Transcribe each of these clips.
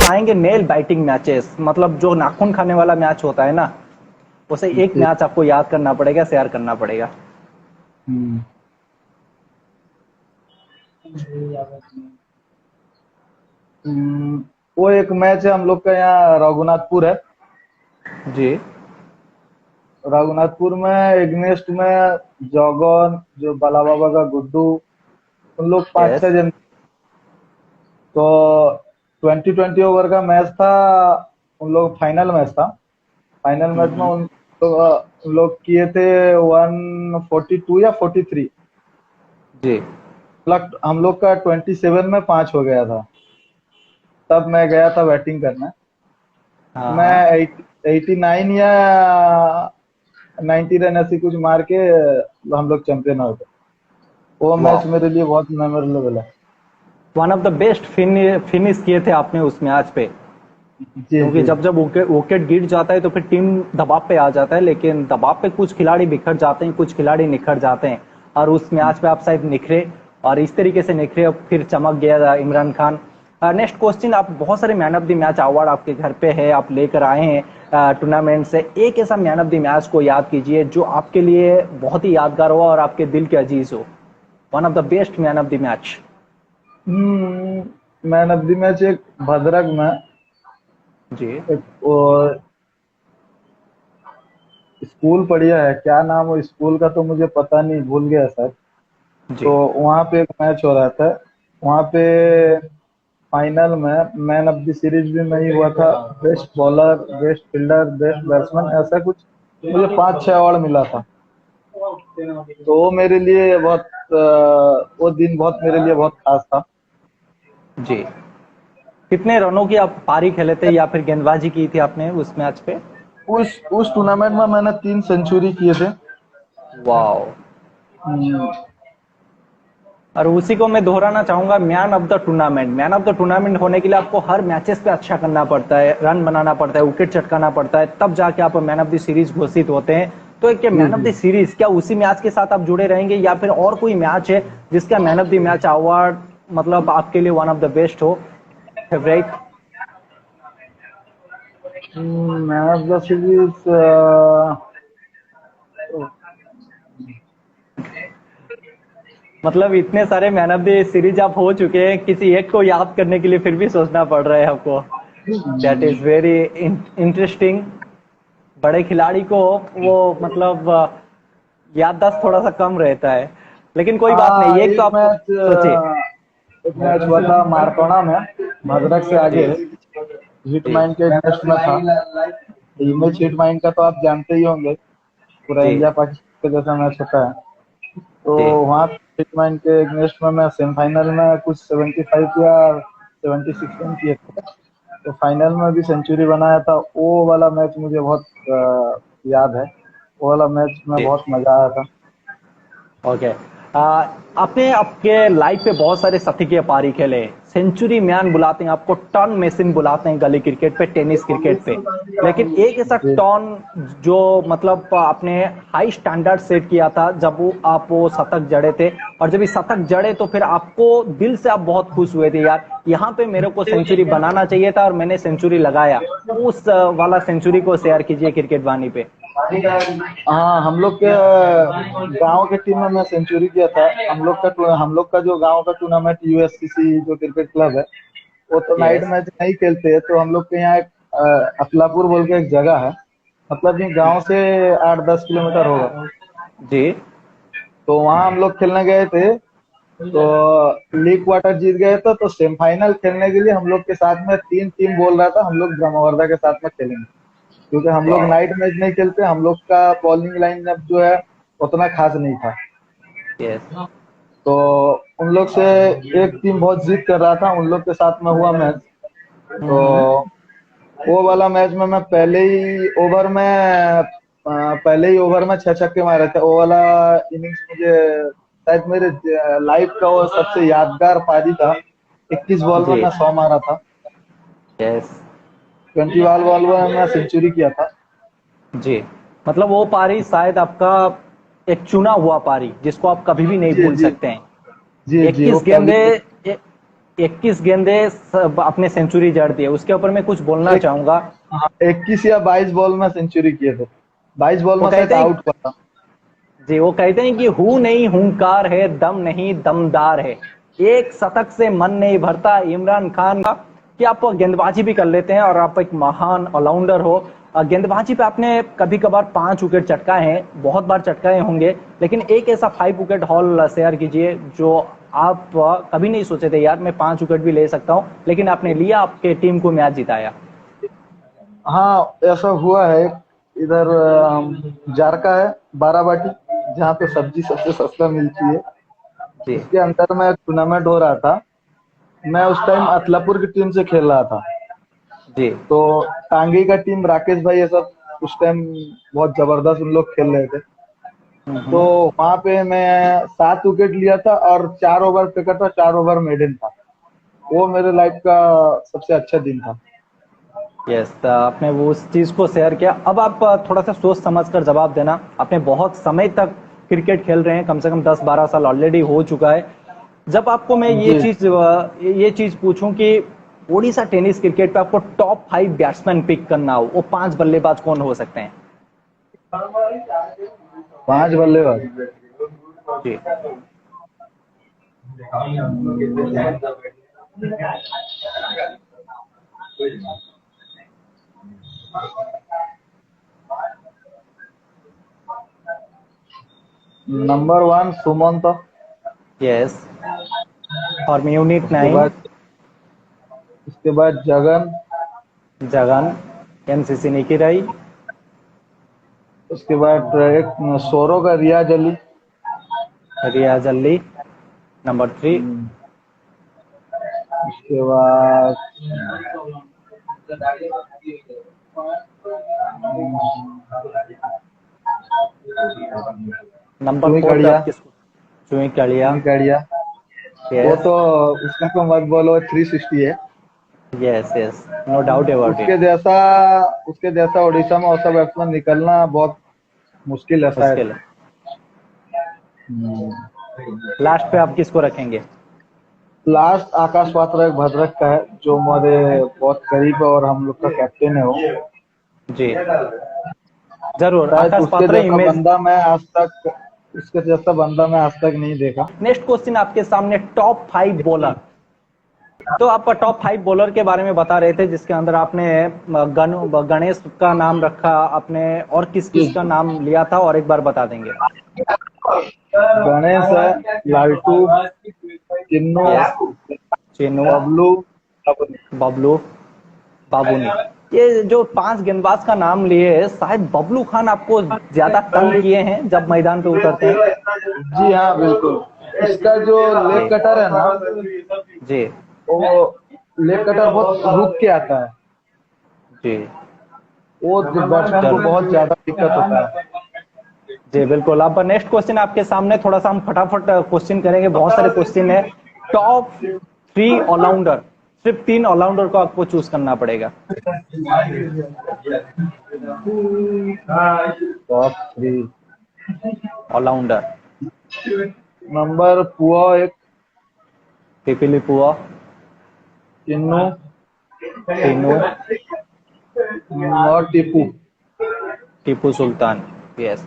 दिखाएंगे nail biting matches, मतलब जो नाखून खाने वाला मैच होता है ना, उसे एक जी। मैच आपको याद करना पड़ेगा, शेयर करना पड़ेगा। हम्म। वो एक मैच है हम लोग का यहाँ रघुनाथपुर है। जी। रघुनाथपुर में एग्नेस्ट में जौगन, जो बाला बाबा का गुड्डू, उन लोग पांच यस। छह जन। तो 20-20 ओवर का मैच था। उन लोग फाइनल मैच था। फाइनल मैच में हम्म। उन लोग किए थे 142 या 43। जी। हम लोग का 27 में 5 हो गया था। तब मैं गया था बैटिंग करने। हाँ मैं हाँ। 89 या 90 रन ऐसी कुछ मार के हम लोग चैंपियन हो गए। वो मैच वाह। मेरे लिए बहुत मेमोरेबल है। One of the best finish किए थे आपने उस मैच पे, जी क्योंकि जी। जब जब विकेट गिर जाता है तो फिर टीम दबाव पे आ जाता है, लेकिन दबाव पे कुछ खिलाड़ी बिखर जाते हैं, कुछ खिलाड़ी निखर जाते हैं, और उस मैच पे आप शायद निखरे, और इस तरीके से निखरे और फिर चमक गया इमरान खान। नेक्स्ट क्वेश्चन, आप बहुत सारे man of the match award आपके घर पे है, आप लेकर आए हैं टूर्नामेंट से, एक ऐसा मैन ऑफ द मैच को याद कीजिए जो आपके लिए बहुत ही यादगार हो और आपके दिल के अजीज हो। One of the best man of the match. Man of the match एक भद्रक में, जी। एक वो स्कूल पढ़िया है, क्या नाम वो स्कूल का तो मुझे पता नहीं, भूल गया सर। जी। तो वहाँ पे एक मैच हो रहा था। वहाँ पे फाइनल में मैन ऑफ द सीरीज भी नहीं हुआ था। Best bowler, best fielder, best batsman, ऐसा कुछ मुझे 5-6 अवार्ड मिला था। तो वो मेरे लिए बहुत वो दिन बहुत मेरे लिए बहुत खास था। जी। कितने रनों की आप पारी खेले थे या फिर गेंदबाजी की थी आपने उस मैच पे? उस टूर्नामेंट में मैंने 3 सेंचुरी किए थे। वाओ। हम्म। और उसी को मैं दोहराना चाहूंगा, man of the tournament, man of the tournament होने के लिए आपको हर मैचेस पे अच्छा करना पड़ता है, रन बनाना पड़ता है, विकेट चटकाना पड़ता है, तब जाके आप मैन ऑफ द सीरीज घोषित होते हैं। तो एक जी मैन ऑफ जी। द सीरीज क्या उसी मैच के साथ आप जुड़े रहेंगे, या फिर और कोई मैच है जिसका man of the match award मतलब आपके लिए वन ऑफ द बेस्ट हो, favourite? Man of the series मतलब इतने सारे मैन ऑफ द सीरीज आप हो चुके हैं, किसी एक को याद करने के लिए फिर भी सोचना पड़ रहा है आपको। That is very interesting. बड़े खिलाड़ी को वो मतलब याददाश्त थोड़ा सा कम रहता है, लेकिन कोई बात नहीं, एक तो एक आप मैच सोचिए। एक मैच हुआ था मारतोड़ा में, भद्रक से आगे, जी। हिट जी। माइंड के अगेंस्ट में था। इमेज हिट माइंड का तो आप जानते ही होंगे, पूरा जी। इंडिया पाकिस्तान के जैसा मैच होता है। तो जी। वहाँ हिट माइंड के अगेंस्ट में मैं सेमीफाइनल में कुछ 75 या 76 रन किए थे। तो फाइनल में भी सेंचुरी बनाया था। वो वाला मैच मुझे बहुत याद है। वो वाला मैच में जी। बहुत मजा आया था। ओके। आपने आपके लाइफ पे बहुत सारे सती के पारी खेले, सेंचुरी मैन बुलाते हैं आपको, टर्न मशीन बुलाते हैं गली क्रिकेट पे, टेनिस क्रिकेट पे, लेकिन एक ऐसा जी। टर्न जो मतलब आपने हाई स्टैंडर्ड सेट किया था जब आप वो शतक जड़े थे, और जब ये शतक जड़े तो फिर आपको दिल से आप बहुत खुश हुए थे, यार यहाँ पे मेरे को सेंचुरी बनाना चाहिए था और मैंने सेंचुरी लगाया। उस वाला सेंचुरी को शेयर कीजिए क्रिकेट वाणी पे। हाँ, हम लोग के गांव के टीम में मैं सेंचुरी किया था। हम लोग का जो गांव का टूर्नामेंट यूएससीसी जो क्रिकेट क्लब है, वो तो नाइट यस। मैच नहीं खेलते हैं। तो हम लोग के यहाँ एक अफलापुर बोल के एक जगह है, मतलब ये गांव से 8-10 किलोमीटर होगा। जी। तो वहाँ हम लोग खेलने गए थे। तो लीग क्वार्टर जीत गए थे। तो सेमीफाइनल खेलने के लिए हम लोग के साथ में 3 टीम बोल रहा था हम लोग ब्रह्मावर्धा के साथ में खेलेंगे, क्योंकि हम लोग वाह। नाइट मैच नहीं खेलते। हम लोग का बॉलिंग लाइन जो है उतना खास नहीं था। यस। तो उन लोग से एक टीम बहुत जिद कर रहा था, उन लोग के साथ में हुआ मैच। तो हम्म। वो वाला मैच में मैं पहले ही ओवर में 6 छक्के मारे थे। वो वाला इनिंग्स मुझे शायद मेरे लाइफ का वो सबसे यादगार पारी था। 21 बॉल में जी। मैं 100 मारा था। यस। 20 बॉल में मैं सेंचुरी किया था। जी। मतलब वो पारी शायद आपका एक चुना हुआ पारी जिसको आप कभी भी नहीं जी भूल जी। सकते हैं। जी जी। वो 21 पहली गेंदे 21 गेंदे अपने सेंचुरी जड़ दिए, उसके ऊपर मैं कुछ बोलना एक चाहूंगा। हाँ, 21 या 22 बॉल में सेंचुरी किए थे। 22 बॉल वो में शायद कहते हैं, आउट हुआ था। जी वो कहते हैं कि हूं नहीं हुंकार है, दम नहीं दमदार है, एक शतक से मन नहीं भरता इमरान खान का। कि आप गेंदबाजी भी कर लेते हैं और आप एक महान ऑलराउंडर हो। गेंदबाजी पे आपने कभी कभार 5 विकेट चटकाए हैं, बहुत बार चटकाए होंगे, लेकिन एक ऐसा 5 विकेट हॉल शेयर कीजिए जो आप कभी नहीं सोचे थे यार मैं 5 विकेट भी ले सकता हूं, लेकिन आपने लिया, आपके टीम को मैच जिताया। हाँ, ऐसा हुआ है। इधर जारका है, बाराबाटी, जहाँ पे सब्जी सबसे सस्ता मिलती है। जी उसके अंदर में टूर्नामेंट हो रहा था। मैं उस टाइम अतलापुर की टीम से खेल रहा था। जी। तो टांगी का टीम, राकेश भाई, ये सब उस टाइम बहुत जबरदस्त उन लोग खेल रहे थे। तो हम्म। वहां पे मैं 7 विकेट लिया था और 4 ओवर फेंका था, 4 ओवर मेडन था। वो मेरे लाइफ का सबसे अच्छा दिन था। यस, आपने वो उस चीज को शेयर किया। अब आप थोड़ा सा सोच समझ कर जवाब देना। आपने बहुत समय तक क्रिकेट खेल रहे हैं, कम से कम 10-12 साल ऑलरेडी हो चुका है। जब आपको मैं जी। ये चीज पूछूं कि ओडिशा टेनिस क्रिकेट पे आपको टॉप 5 बैट्समैन पिक करना हो, वो 5 बल्लेबाज कौन हो सकते हैं? 5 बल्लेबाज। जी। नंबर 1 सुमंत। यस। और यूनिट उसके 9। बाद उसके बाद जगन। जगन। एमसीसी निकी रही। उसके बाद एक सोरो का रियाज अली। रियाज अली। नंबर 3। उसके बाद नंबर चुई 4 पे कड़िया। आप किसको? चुई कड़िया। चुई कड़िया। वो यस। तो उसका तो मत बोलो, 360 है। Yes yes, no doubt about उसके इट। जैसा उसके जैसा उड़ीसा में ऐसा बैट्समैन निकलना बहुत मुश्किल है शायद। मुश्किल है। लास्ट पे आप किसको रखेंगे? लास्ट आकाश पात्रा, एक भद्रक का है, जो हमारे बहुत करीब है और हम लोग का कैप्टन है वो। जी जरूर, शायद आकाश पात्रा इमेज। उसके जैसा बंदा मैं आज तक नहीं देखा। नेक्स्ट क्वेश्चन आपके सामने, टॉप 5 बॉलर। तो आप टॉप 5 बॉलर के बारे में बता रहे थे, जिसके अंदर आपने गणेश का नाम रखा आपने, और किस किस का नाम लिया था, और एक बार बता देंगे? गणेश है, लालटू, चिन्नू, यस। चेनू। बबलू। बबलू। बाबूनी। ये जो 5 गेंदबाज का नाम लिए, शायद बबलू खान आपको ज्यादा तंग किए हैं जब मैदान पे उतरते हैं। जी हाँ, बिल्कुल। इसका जो लेग जी। कटर है ना, जी। वो लेग कटर बहुत रुक के आता है। जी वो बैट्समैन को जरूर। बहुत ज्यादा दिक्कत होता है। जी बिल्कुल। अब नेक्स्ट क्वेश्चन आपके सामने, थोड़ा सा हम फटाफट क्वेश्चन करेंगे, बहुत सारे क्वेश्चन है। टॉप 3 ऑलराउंडर, सिर्फ 3 ऑलराउंडर को आपको चूज करना पड़ेगा। Top 3 allrounder. नंबर पुआ एक, पिपिली पुआ। चिन्नू टीनू। और टीपू। टीपू सुल्तान। यस,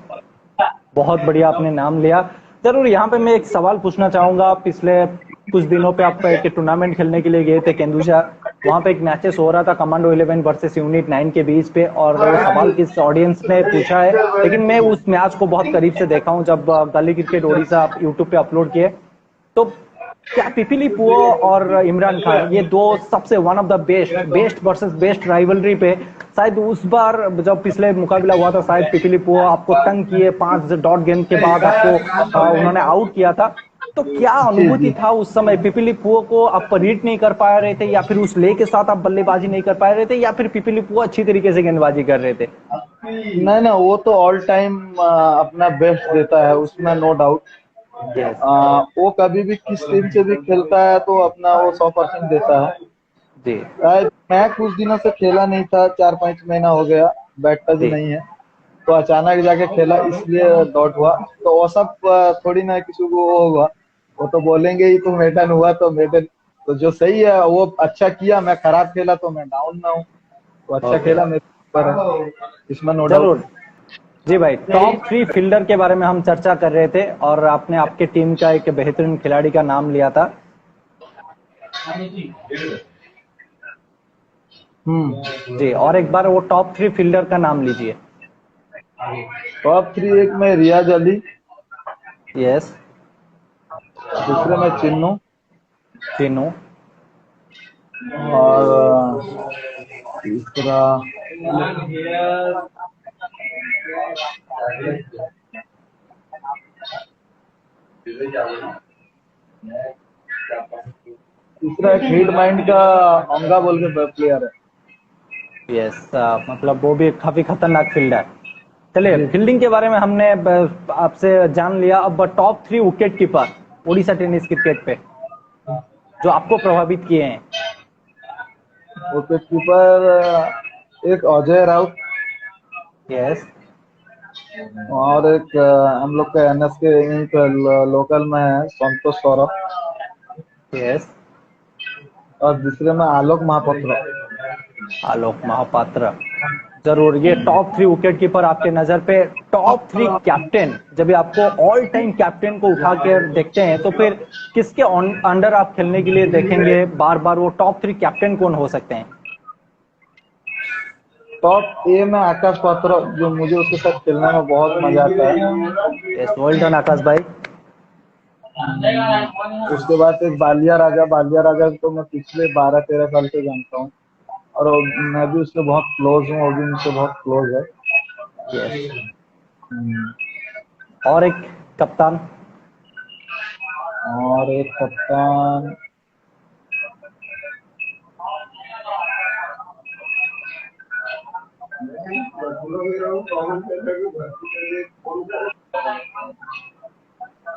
बहुत बढ़िया आपने नाम लिया। जरूर, यहाँ पे मैं एक सवाल पूछना चाहूंगा। पिछले कुछ दिनों पे आप एक टूर्नामेंट खेलने के लिए गए थे केंदुझर, वहां पे एक मैचेस हो रहा था कमांडो 11 वर्सेस यूनिट 9 के बीच पे, और वो सवाल किस ऑडियंस ने पूछा है, लेकिन मैं उस मैच को बहुत करीब से देखा हूं जब गली क्रिकेट ओडिशा आप यूट्यूब पे अपलोड किए। तो क्या पिपीली पुओ और इमरान खान, ये दो सबसे one of the best, best versus best rivalry पे, शायद उस बार जब पिछले मुकाबला हुआ था, शायद पिपीली पुओ आपको तंग किए, 5 डॉट गेंद के बाद आपको उन्होंने आउट किया था। तो क्या जी अनुभूति जी। था उस समय? पिपीली पुओ को आप रीड नहीं कर पा रहे थे, या फिर उस ले के साथ आप बल्लेबाजी नहीं कर पा रहे थे, या फिर पिपीली पुओ अच्छी तरीके से गेंदबाजी कर रहे थे? नहीं ना, वो तो ऑल टाइम अपना बेस्ट देता है, उसमें नो डाउट। यस। वो कभी भी किस टीम से भी खेलता है तो अपना वो 100% देता है। जी। शायद मैं कुछ दिनों से खेला नहीं था, 4-5 महीना हो गया, बैठता भी जी। नहीं है। तो अचानक जाके खेला, इसलिए डॉट हुआ। तो वो सब थोड़ी ना किसी को वो होगा। वो तो बोलेंगे ही, तो मेडन हुआ तो मेडन तो जो सही है वो अच्छा किया, मैं खराब खेला तो मैं डाउन में हूँ। तो अच्छा ओके, खेला मेरे ऊपर है, इसमें नो जरूर। डाउट। जी भाई, टॉप 3 फील्डर के बारे में हम चर्चा कर रहे थे और आपने आपके टीम का एक बेहतरीन खिलाड़ी का नाम लिया था। जी, और एक बार वो टॉप 3 फील्डर का नाम लीजिए। टॉप 3 एक में रियाज अली, यस। दूसरे में चिन्नू, तीनों। और तीसरा तीसरा एक हीट माइंड का ओंगा बोल के प्लेयर है। यस, मतलब वो भी काफी खतरनाक फील्डर। चलिए, जी। फील्डिंग के बारे में हमने आपसे जान लिया। अब top 3 wicket keeper Orissa tennis cricket पे जो आपको प्रभावित किए हैं। विकेट कीपर एक अजय राउत, यस। और एक हम लोग का एनएस के यहीं पे लोकल में है संतोष सौरभ, यस। और दूसरे में आलोक महापात्र। आलोक महापात्र, जरूर। ये टॉप 3 विकेट कीपर आपके नजर पे। टॉप 3 कैप्टन, जब आपको ऑल टाइम कैप्टन को उठा कर देखते हैं तो फिर किसके अंडर आप खेलने के लिए देखेंगे बार बार? वो टॉप 3 कैप्टन कौन हो सकते हैं? टॉप ए में आकाश पात्र, जो मुझे उसके साथ खेलने में बहुत मजा आता है। यस, वेल डन आकाश भाई। उसके बाद एक बालिया राजा, बालिया राजा तो मैं पिछले 12-13 साल से जानता हूँ, और मैं भी उससे बहुत क्लोज हूँ, वो भी मुझसे बहुत क्लोज है। यस। और एक कप्तान? और एक कप्तान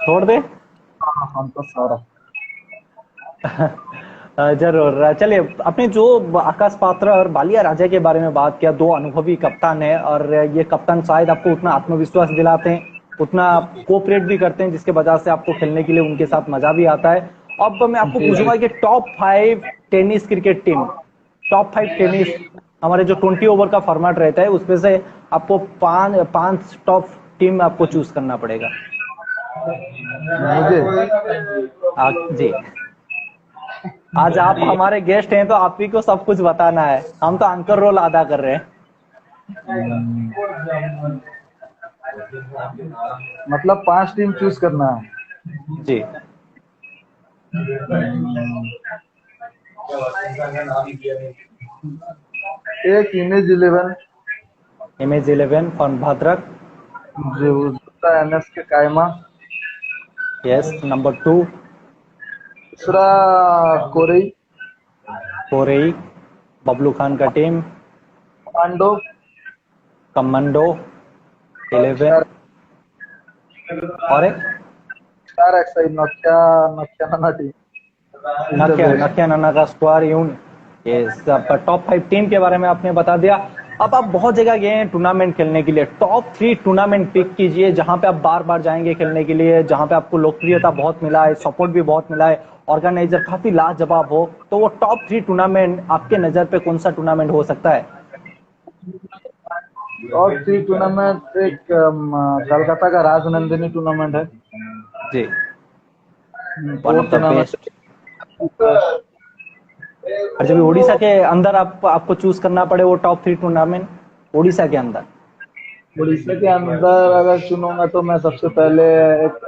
छोड़ दे। संतोष सौरभ। जरूर। चलिए, आपने जो आकाश पात्रा और बालिया राजा के बारे में बात किया, 2 अनुभवी कप्तान है और ये कप्तान शायद आपको उतना आत्मविश्वास दिलाते हैं, उतना कोऑपरेट भी करते हैं, जिसके वजह से आपको खेलने के लिए उनके साथ मजा भी आता है। अब मैं आपको पूछूंगा कि top 5 tennis cricket team, top 5 tennis, हमारे जो 20 ओवर का फॉर्मेट रहता है उसमें से आपको पांच टॉप टीम आपको चूज करना पड़ेगा। मुझे जी, आज आप हमारे गेस्ट हैं तो आप ही को सब कुछ बताना है, हम तो एंकर रोल अदा कर रहे हैं। मतलब 5 टीम चूज करना है। जी। एक इमेज 11, इमेज 11 फ्रॉम भद्रक। जो दूसरा एनएस के कायमा, यस, नंबर 2 दूसरा कोरई, कोरई, बबलू खान का टीम। पांडो, कमांडो 11। और एक चार एक्साइड नक्या नक्या नाना टीम। नकिया नाना का स्क्वाड यून। यस, टॉप 5 टीम के बारे में आपने बता दिया। अब आप बहुत जगह गए हैं टूर्नामेंट खेलने के लिए, टॉप 3 टूर्नामेंट पिक कीजिए जहां पे आप बार बार जाएंगे खेलने के लिए, जहां पे आपको लोकप्रियता बहुत मिला है, सपोर्ट भी बहुत मिला है, ऑर्गेनाइजर काफी लाजवाब हो, तो वो टॉप 3 टूर्नामेंट आपके नजर पे कौन सा टूर्नामेंट हो सकता है? टॉप 3 टूर्नामेंट एक कोलकाता का राजनंदिनी टूर्नामेंट है जी, वन वो ऑफ द टूर्नामेंट। बेस्ट। और जब उड़ीसा के अंदर आपको चूज करना पड़े वो टॉप 3 टूर्नामेंट उड़ीसा के अंदर, उड़ीसा के अंदर अगर चुनूंगा तो मैं सबसे पहले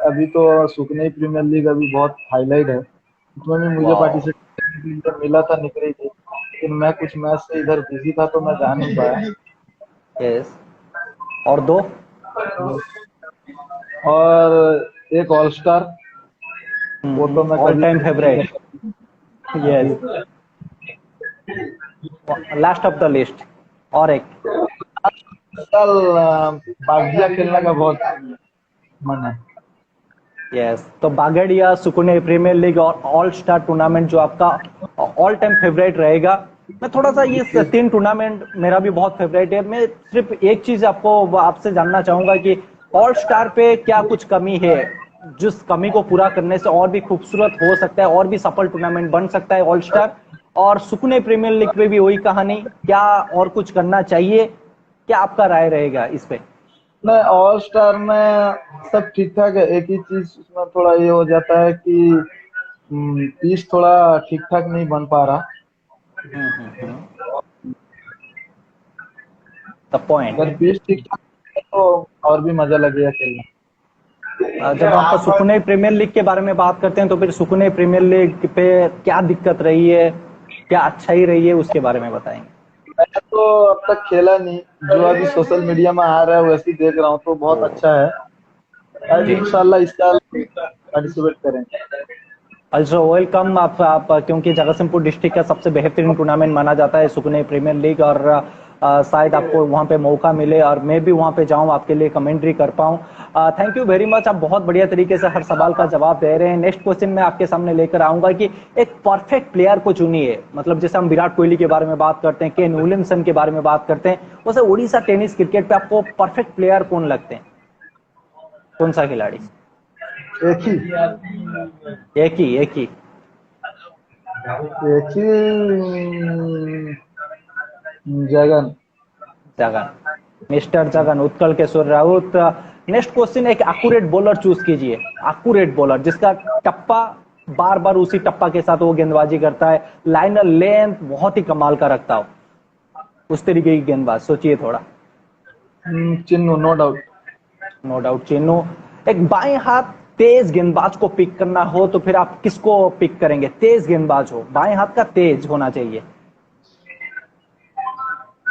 अभी तो सुकनई प्रीमियर लीग अभी बहुत हाईलाइट है, उसमें भी मुझे वाह। पार्टिसिपेट मिला था, निकली थी, लेकिन मैं कुछ मैच से इधर बिजी था तो मैं जा नहीं पाया। यस। और 2? और एक ऑल स्टार, वो तो मैं ऑल कभी time favourite. Yes, last of the list. और एक साल बागिया खेलने का बहुत मन है। यस, तो बागड़िया, सुकुने प्रीमियर लीग और ऑल स्टार टूर्नामेंट जो आपका ऑल टाइम फेवरेट रहेगा। मैं थोड़ा सा ये 3 टूर्नामेंट मेरा भी बहुत फेवरेट है। मैं सिर्फ एक चीज आपसे जानना चाहूंगा कि ऑल स्टार पे क्या कुछ कमी है? जिस कमी को पूरा करने से और भी खूबसूरत हो सकता है, और भी सफल टूर्नामेंट बन सकता है ऑल स्टार। और सुकून प्रीमियर लीग पे भी वही कहानी, क्या और कुछ करना चाहिए, क्या आपका राय रहेगा इस पे? नहीं, ऑल स्टार में सब ठीक ठाक है। एक ही चीज उसमें थोड़ा ये हो जाता है कि पीच थोड़ा ठीक ठाक नहीं बन पा रहा। The point. अगर पीच ठीक ठाक है तो और भी मजा लगेगा खेलने। जब आप सुकून प्रीमियर लीग के बारे में बात करते हैं तो फिर सुकून प्रीमियर लीग पे क्या दिक्कत रही है, क्या अच्छाई रही है, उसके बारे में बताएंगे। मैं तो अब तक खेला नहीं, जो अभी सोशल मीडिया में आ रहा है वैसे ही देख रहा हूँ, तो बहुत अच्छा है। इंशाल्लाह इस साल पार्टिसिपेट करेंगे। also वेलकम आप क्योंकि जगतसिंहपुर डिस्ट्रिक्ट का सबसे बेहतरीन टूर्नामेंट माना जाता है सुकून प्रीमियर लीग, और शायद आपको वहां पे मौका मिले और मैं भी वहां पे जाऊं, आपके लिए कमेंट्री कर पाऊं। थैंक यू वेरी मच, आप बहुत बढ़िया तरीके से हर सवाल का जवाब दे रहे हैं। नेक्स्ट क्वेश्चन मैं आपके सामने लेकर आऊंगा कि एक परफेक्ट प्लेयर को चुनिए। मतलब जैसे हम विराट कोहली के बारे में बात करते हैं, केन विलियमसन के बारे में बात करते हैं, वैसे उड़ीसा टेनिस क्रिकेट पे आपको परफेक्ट प्लेयर कौन लगते हैं? कौन सा खिलाड़ी? एक ही एक ही एक ही Jagan Jagan, mister Jagan, Utkal Keshwar Raut. Next question, एक एक्यूरेट बॉलर चूज कीजिए। एक्यूरेट बॉलर जिसका टप्पा बार बार उसी टप्पा के साथ वो गेंदबाजी करता है, लाइनर लेंथ बहुत ही कमाल का रखता हो, उस तरीके की गेंदबाज सोचिए थोड़ा। Chinnu, no doubt. No doubt Chinnu. एक बाएं हाथ तेज गेंदबाज को पिक करना हो तो फिर आप किसको पिक करेंगे? तेज गेंदबाज हो, बाएं हाथ का तेज होना चाहिए।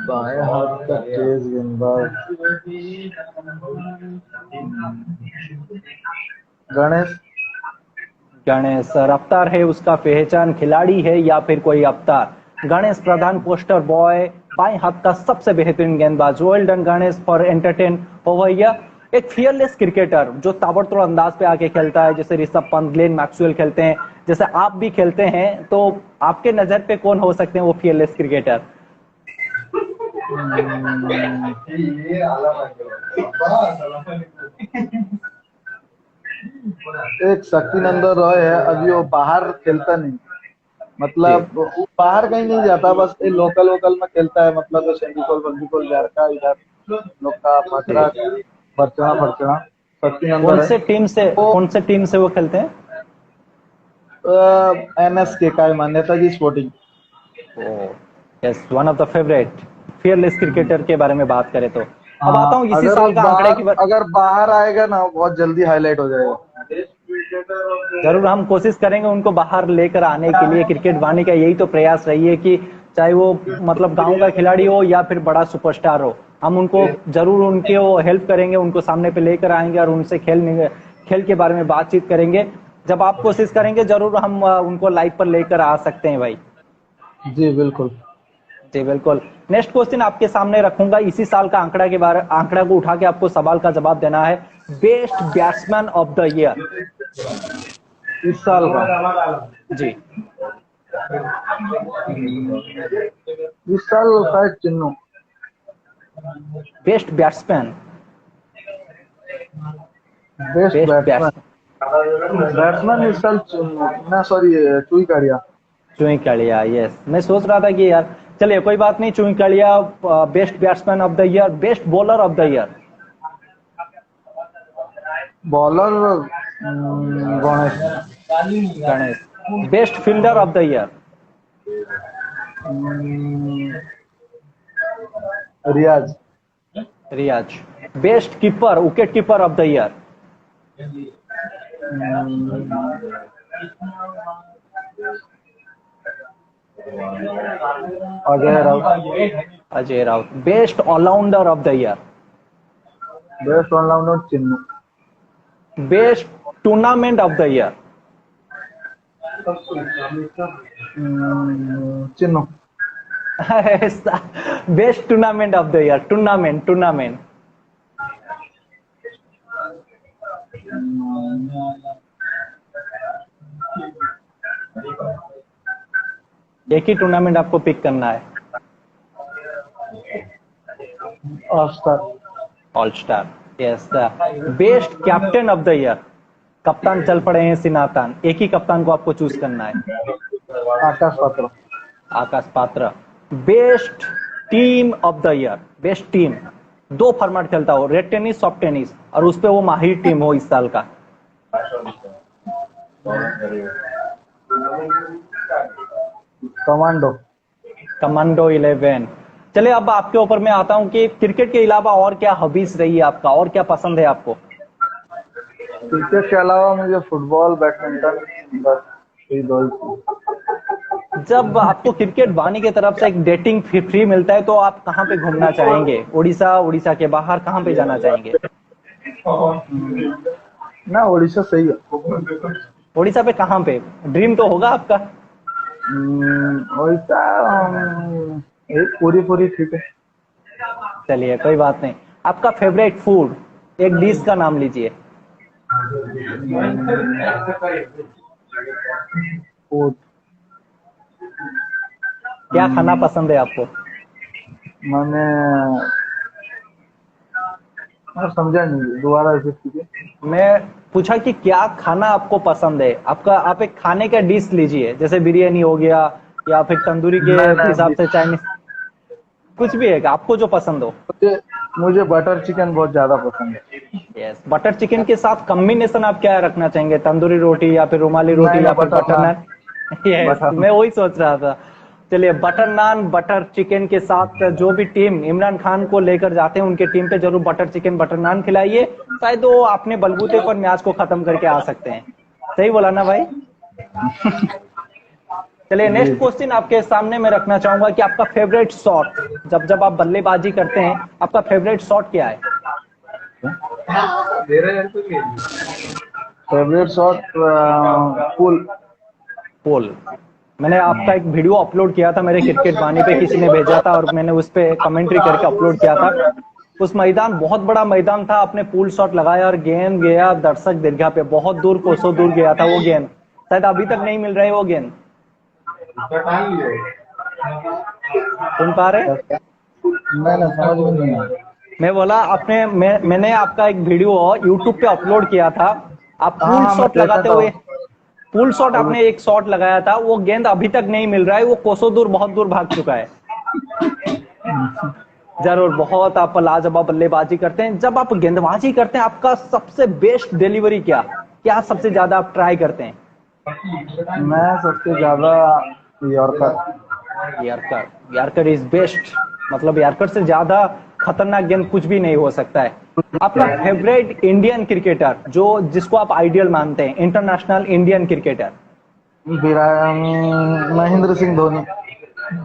बाएं हाथ का तेज गेंदबाज गणेश। गणेश रफ्तार है उसका पहचान, खिलाड़ी है या फिर कोई अवतार? गणेश प्रधान, पोस्टर बॉय, बाएं हाथ का सबसे बेहतरीन गेंदबाज। Well done Ganesh for entertain over. एक फियरलेस क्रिकेटर जो ताबड़तोड़ अंदाज पे आके खेलता है, जैसे ऋषभ पंत, ग्लेन मैक्सवेल खेलते हैं, जैसे आप भी खेलते हैं, तो आपके नजर पे कौन हो सकते हैं वो फियरलेस क्रिकेटर? एक शक्तिनंदन रॉय है, अभी वो बाहर खेलता नहीं, मतलब वो बाहर कहीं नहीं जाता, बस ये लोकल वोकल में खेलता है। मतलब सेंडिकोल बंदीकोल झारका इधर लोका भाखड़ा फरचना फरचना शक्तिनंदन है। कौन से टीम से वो खेलते हैं? NSK का है, Netaji sporting. Yes, one of the favourite fearless cricketer के बारे में बात करें तो अब आता हूँ इसी साल का आंकड़े की अगर बाहर आएगा ना बहुत जल्दी हाईलाइट हो जाएगा। जरूर हम कोशिश करेंगे उनको बाहर लेकर आने के लिए। क्रिकेट वाणी का यही तो प्रयास रही है कि चाहे वो मतलब गांव का खिलाड़ी हो या फिर बड़ा सुपरस्टार हो, हम उनको जरूर उनके वो हेल्प करेंगे, उनको सामने पे लेकर आएंगे और उनसे खेल के बारे में बातचीत करेंगे। जब आप कोशिश करेंगे जरूर हम उनको लाइव पर लेकर आ सकते हैं भाई। जी बिल्कुल, जी बिल्कुल। नेक्स्ट क्वेश्चन आपके सामने रखूंगा इसी साल का आंकड़ा को उठा के आपको सवाल का जवाब देना है। Best batsman of the year इस साल का? जी, इस साल शायद Chinnu. Best batsman, best batsman इस साल ना, सॉरी चुई काड़िया। यस, मैं सोच रहा था कि यार चलिए कोई बात नहीं, Chui Kadia best batsman of the year. Best bowler of the year? Bowler Ganesh. Best fielder of the year? Riyaz. Best keeper, wicket keeper of the year? Ajay Raut. Best allrounder of the year? Best allrounder Chinnu. Best tournament of the year? Chinnu. Best tournament of the year? Tournament एक ही tournament आपको pick करना है। All star. Yes. The best captain of the year? कप्तान चल पड़े हैं सिनातान, एक ही कप्तान को आपको चूज करना है। आकाश पात्र। आकाश पात्र। Best team of the year, best team, 2 format खेलता हो, रेड टेनिस, सॉफ्ट टेनिस, और उस पे वो माहिर टीम हो इस साल का। कमांडो। कमांडो 11। चलिए अब आपके ऊपर मैं आता हूं कि क्रिकेट के अलावा और क्या हॉबीज रही है आपका, और क्या पसंद है आपको? क्रिकेट के अलावा मुझे फुटबॉल, बैडमिंटन, बस ये दो ही। जब आपको क्रिकेट वानी की तरफ से एक डेटिंग फ्री मिलता है तो आप कहाँ पे घूमना चाहेंगे? उड़ीसा, उड़ीसा के बाहर कहाँ पे जाना चाहेंगे? ना, उड़ीसा सही है। उड़ीसा पे कहाँ पे? ड्रीम तो होगा आपका। उड़ीसा एक पूरी पूरी ठीक है। चलिए कोई बात नहीं। आपका फेवरेट फूड, एक डिश का नाम लीजिए। फूड। क्या खाना पसंद है आपको? मैंने समझा नहीं, दोबारा रिपीट कीजिए। मैं पूछा कि क्या खाना आपको पसंद है आपका, आप एक खाने का डिश लीजिए, जैसे बिरयानी हो गया या फिर तंदूरी के हिसाब से चाइनीज, कुछ भी है आपको जो पसंद हो। मुझे बटर चिकन बहुत ज्यादा पसंद है। यस, बटर चिकन के साथ कॉम्बिनेशन आप क्या रखना चाहेंगे? तंदूरी रोटी या फिर रुमाली रोटी या फिर बटर नान? यस, मैं वही सोच रहा था। चलिए, बटर नान बटर चिकन के साथ जो भी टीम इमरान खान को लेकर जाते हैं उनके टीम पे जरूर बटर चिकन बटर नान खिलाइए, शायद वो अपने बलबूते पर मैच को खत्म करके आ सकते हैं। सही बोला ना भाई? चलिए नेक्स्ट क्वेश्चन आपके सामने मैं रखना चाहूंगा कि आपका फेवरेट शॉट, जब जब आप बल्लेबाजी करते हैं आपका फेवरेट शॉट क्या है? फेवरेट शॉट पुल। पुल। मैंने आपका एक वीडियो अपलोड किया था मेरे क्रिकेट वानी पे, किसी ने भेजा था और मैंने उस पे कमेंट्री करके अपलोड किया था। उस मैदान बहुत बड़ा मैदान था, आपने पुल शॉट लगाया और गेंद गया दर्शक दीर्घा पे, बहुत दूर, कोसों दूर गया था वो गेंद। शायद अभी तक नहीं मिल रहा है वो गेंद। सुन पा रहे? मैंने समझ में नहीं आया। मैं बोला आपने मैंने आपका एक वीडियो यूट्यूब पे अपलोड किया था, आप पुल शॉट लगाते हुए, पुल शॉट आपने एक शॉट लगाया था, वो गेंद अभी तक नहीं मिल रहा है, वो कोसों दूर बहुत दूर भाग चुका है। जरूर, बहुत आप लाजवाब बल्लेबाजी करते हैं। जब आप गेंदबाजी करते हैं आपका सबसे बेस्ट डिलीवरी क्या क्या सबसे ज्यादा आप ट्राई करते हैं? मैं सबसे ज्यादा yorker. Yorker. Yorker is best, मतलब यॉर्कर से ज्यादा खतरनाक गेंद कुछ भी नहीं हो सकता है। आपका फेवरेट इंडियन क्रिकेटर जो जिसको आप आइडियल मानते हैं, international Indian cricketer? Mahendra Singh Dhoni.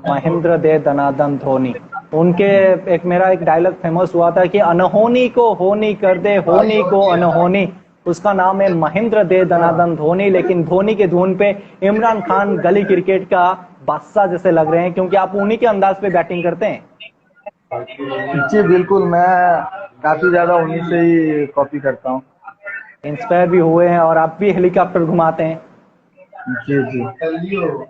Mahendra दे दनादन धोनी। उनके एक मेरा एक डायलॉग फेमस हुआ था कि अनहोनी को होनी कर दे, होनी को अनहोनी। उसका नाम है महेंद्र दे दनादन धोनी, लेकिन धोनी के धुन पे इमरान खान गली क्रिकेट का बादशाह जैसे लग रहे हैं, क्योंकि आप उन्हीं के अंदाज पे बैटिंग करते हैं। जी बिल्कुल, मैं काफी ज्यादा उन्हीं से ही कॉपी करता हूँ। इंस्पायर भी हुए हैं और आप भी हेलीकॉप्टर घुमाते हैं। जी जी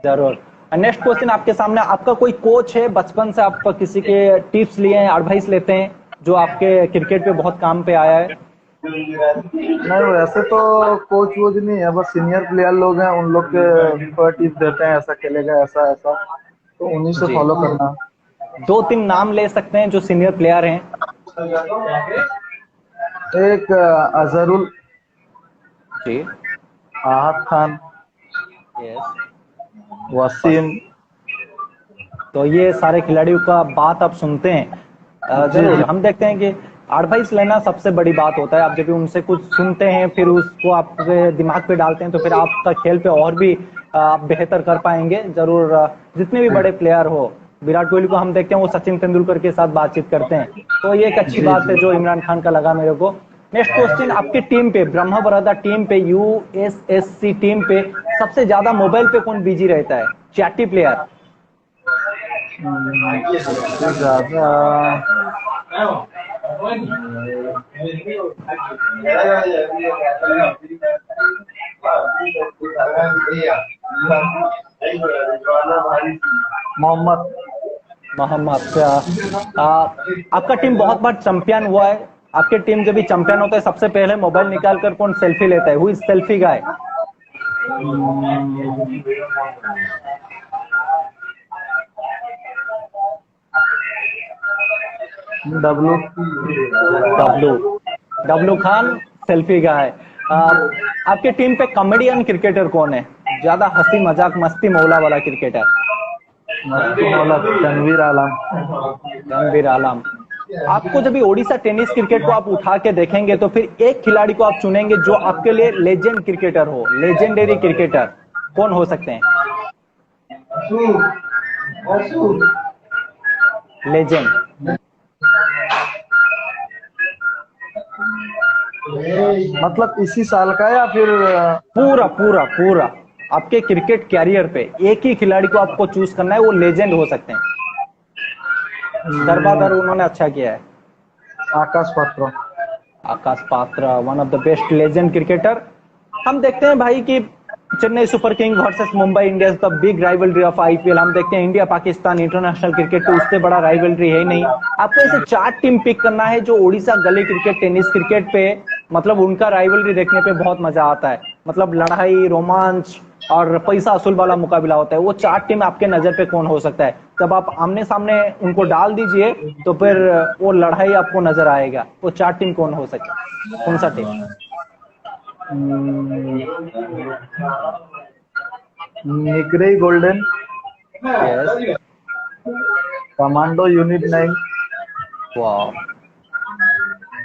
जरूर। नेक्स्ट क्वेश्चन आपके सामने, आपका कोई कोच है बचपन से आप किसी के टिप्स लिए हैं, एडवाइस लेते हैं, जो आपके क्रिकेट पे बहुत काम पे आया है? नहीं, वैसे तो कोच वोच नहीं है, बस सीनियर प्लेयर लोग हैं, उन लोग के टिप्स देते हैं, ऐसा खेलेगा ऐसा ऐसा, तो उन्हीं से फॉलो करना। 2-3 नाम ले सकते हैं जो सीनियर प्लेयर हैं? एक अजहरुल जी। आहत खान, यस। वसीम। तो ये सारे खिलाड़ियों का बात आप सुनते हैं। जरूर, हम देखते हैं कि एडवाइस लेना सबसे बड़ी बात होता है। आप जब भी उनसे कुछ सुनते हैं फिर उसको आपके दिमाग पे डालते हैं तो फिर आपका खेल पे और भी आप बेहतर कर पाएंगे। जरूर, जितने भी बड़े प्लेयर हो, विराट कोहली को हम देखते हैं वो सचिन तेंदुलकर के साथ बातचीत करते हैं, तो ये एक अच्छी बात है जो इमरान खान का लगा मेरे को। नेक्स्ट क्वेश्चन, आपकी टीम पे, ब्रह्मा बरादा टीम पे, यूएसएससी टीम पे सबसे ज्यादा मोबाइल पे कौन बिजी रहता है? Chatty player? मोहम्मद। मोहम्मद। आपका टीम बहुत बार चैंपियन हुआ है, आपके टीम जब भी चैंपियन होता है सबसे पहले मोबाइल निकाल कर कौन सेल्फी लेता है? Who is selfie guy? W. W. W Khan selfie guy. आपके टीम पे कॉमेडियन क्रिकेटर कौन है? ज्यादा हंसी मजाक मस्ती मौला वाला क्रिकेटर? मस्ती मौला तनवीर आलम। रणबीर आलम। आपको जब भी ओडिशा टेनिस क्रिकेट को आप उठा के देखेंगे तो फिर एक खिलाड़ी को आप चुनेंगे जो आपके लिए लेजेंड क्रिकेटर हो, लेजेंडरी क्रिकेटर कौन हो सकते हैं? लेजेंड। मतलब इसी साल का या फिर पूरा पूरा पूरा आपके क्रिकेट कैरियर पे एक ही खिलाड़ी को आपको चूज करना है, वो लेजेंड हो सकते हैं। दरबादर उन्होंने अच्छा किया है। आकाश पात्र। आकाश पात्र one of the best legend cricketer. हम देखते हैं भाई कि Chennai super king versus Mumbai Indians, the big rivalry of IPL. हम देखते हैं इंडिया पाकिस्तान इंटरनेशनल क्रिकेट, तो उससे बड़ा राइवलरी है ही नहीं। आपको ऐसे 4 टीम पिक करना है जो ओडिशा गली क्रिकेट टेनिस क्रिकेट पे मतलब उनका राइवलरी देखने पे बहुत मजा आता है, मतलब लड़ाई रोमांच और पैसा असूल वाला मुकाबला होता है। वो 4 टीम आपके नजर पे कौन हो सकता है? जब आप आमने सामने उनको डाल दीजिए तो फिर वो लड़ाई आपको नजर आएगा। वो 4 टीम कौन हो सकता है? कौन सा टीम? निकरे गोल्डन। यस। Commando unit 9। वाह।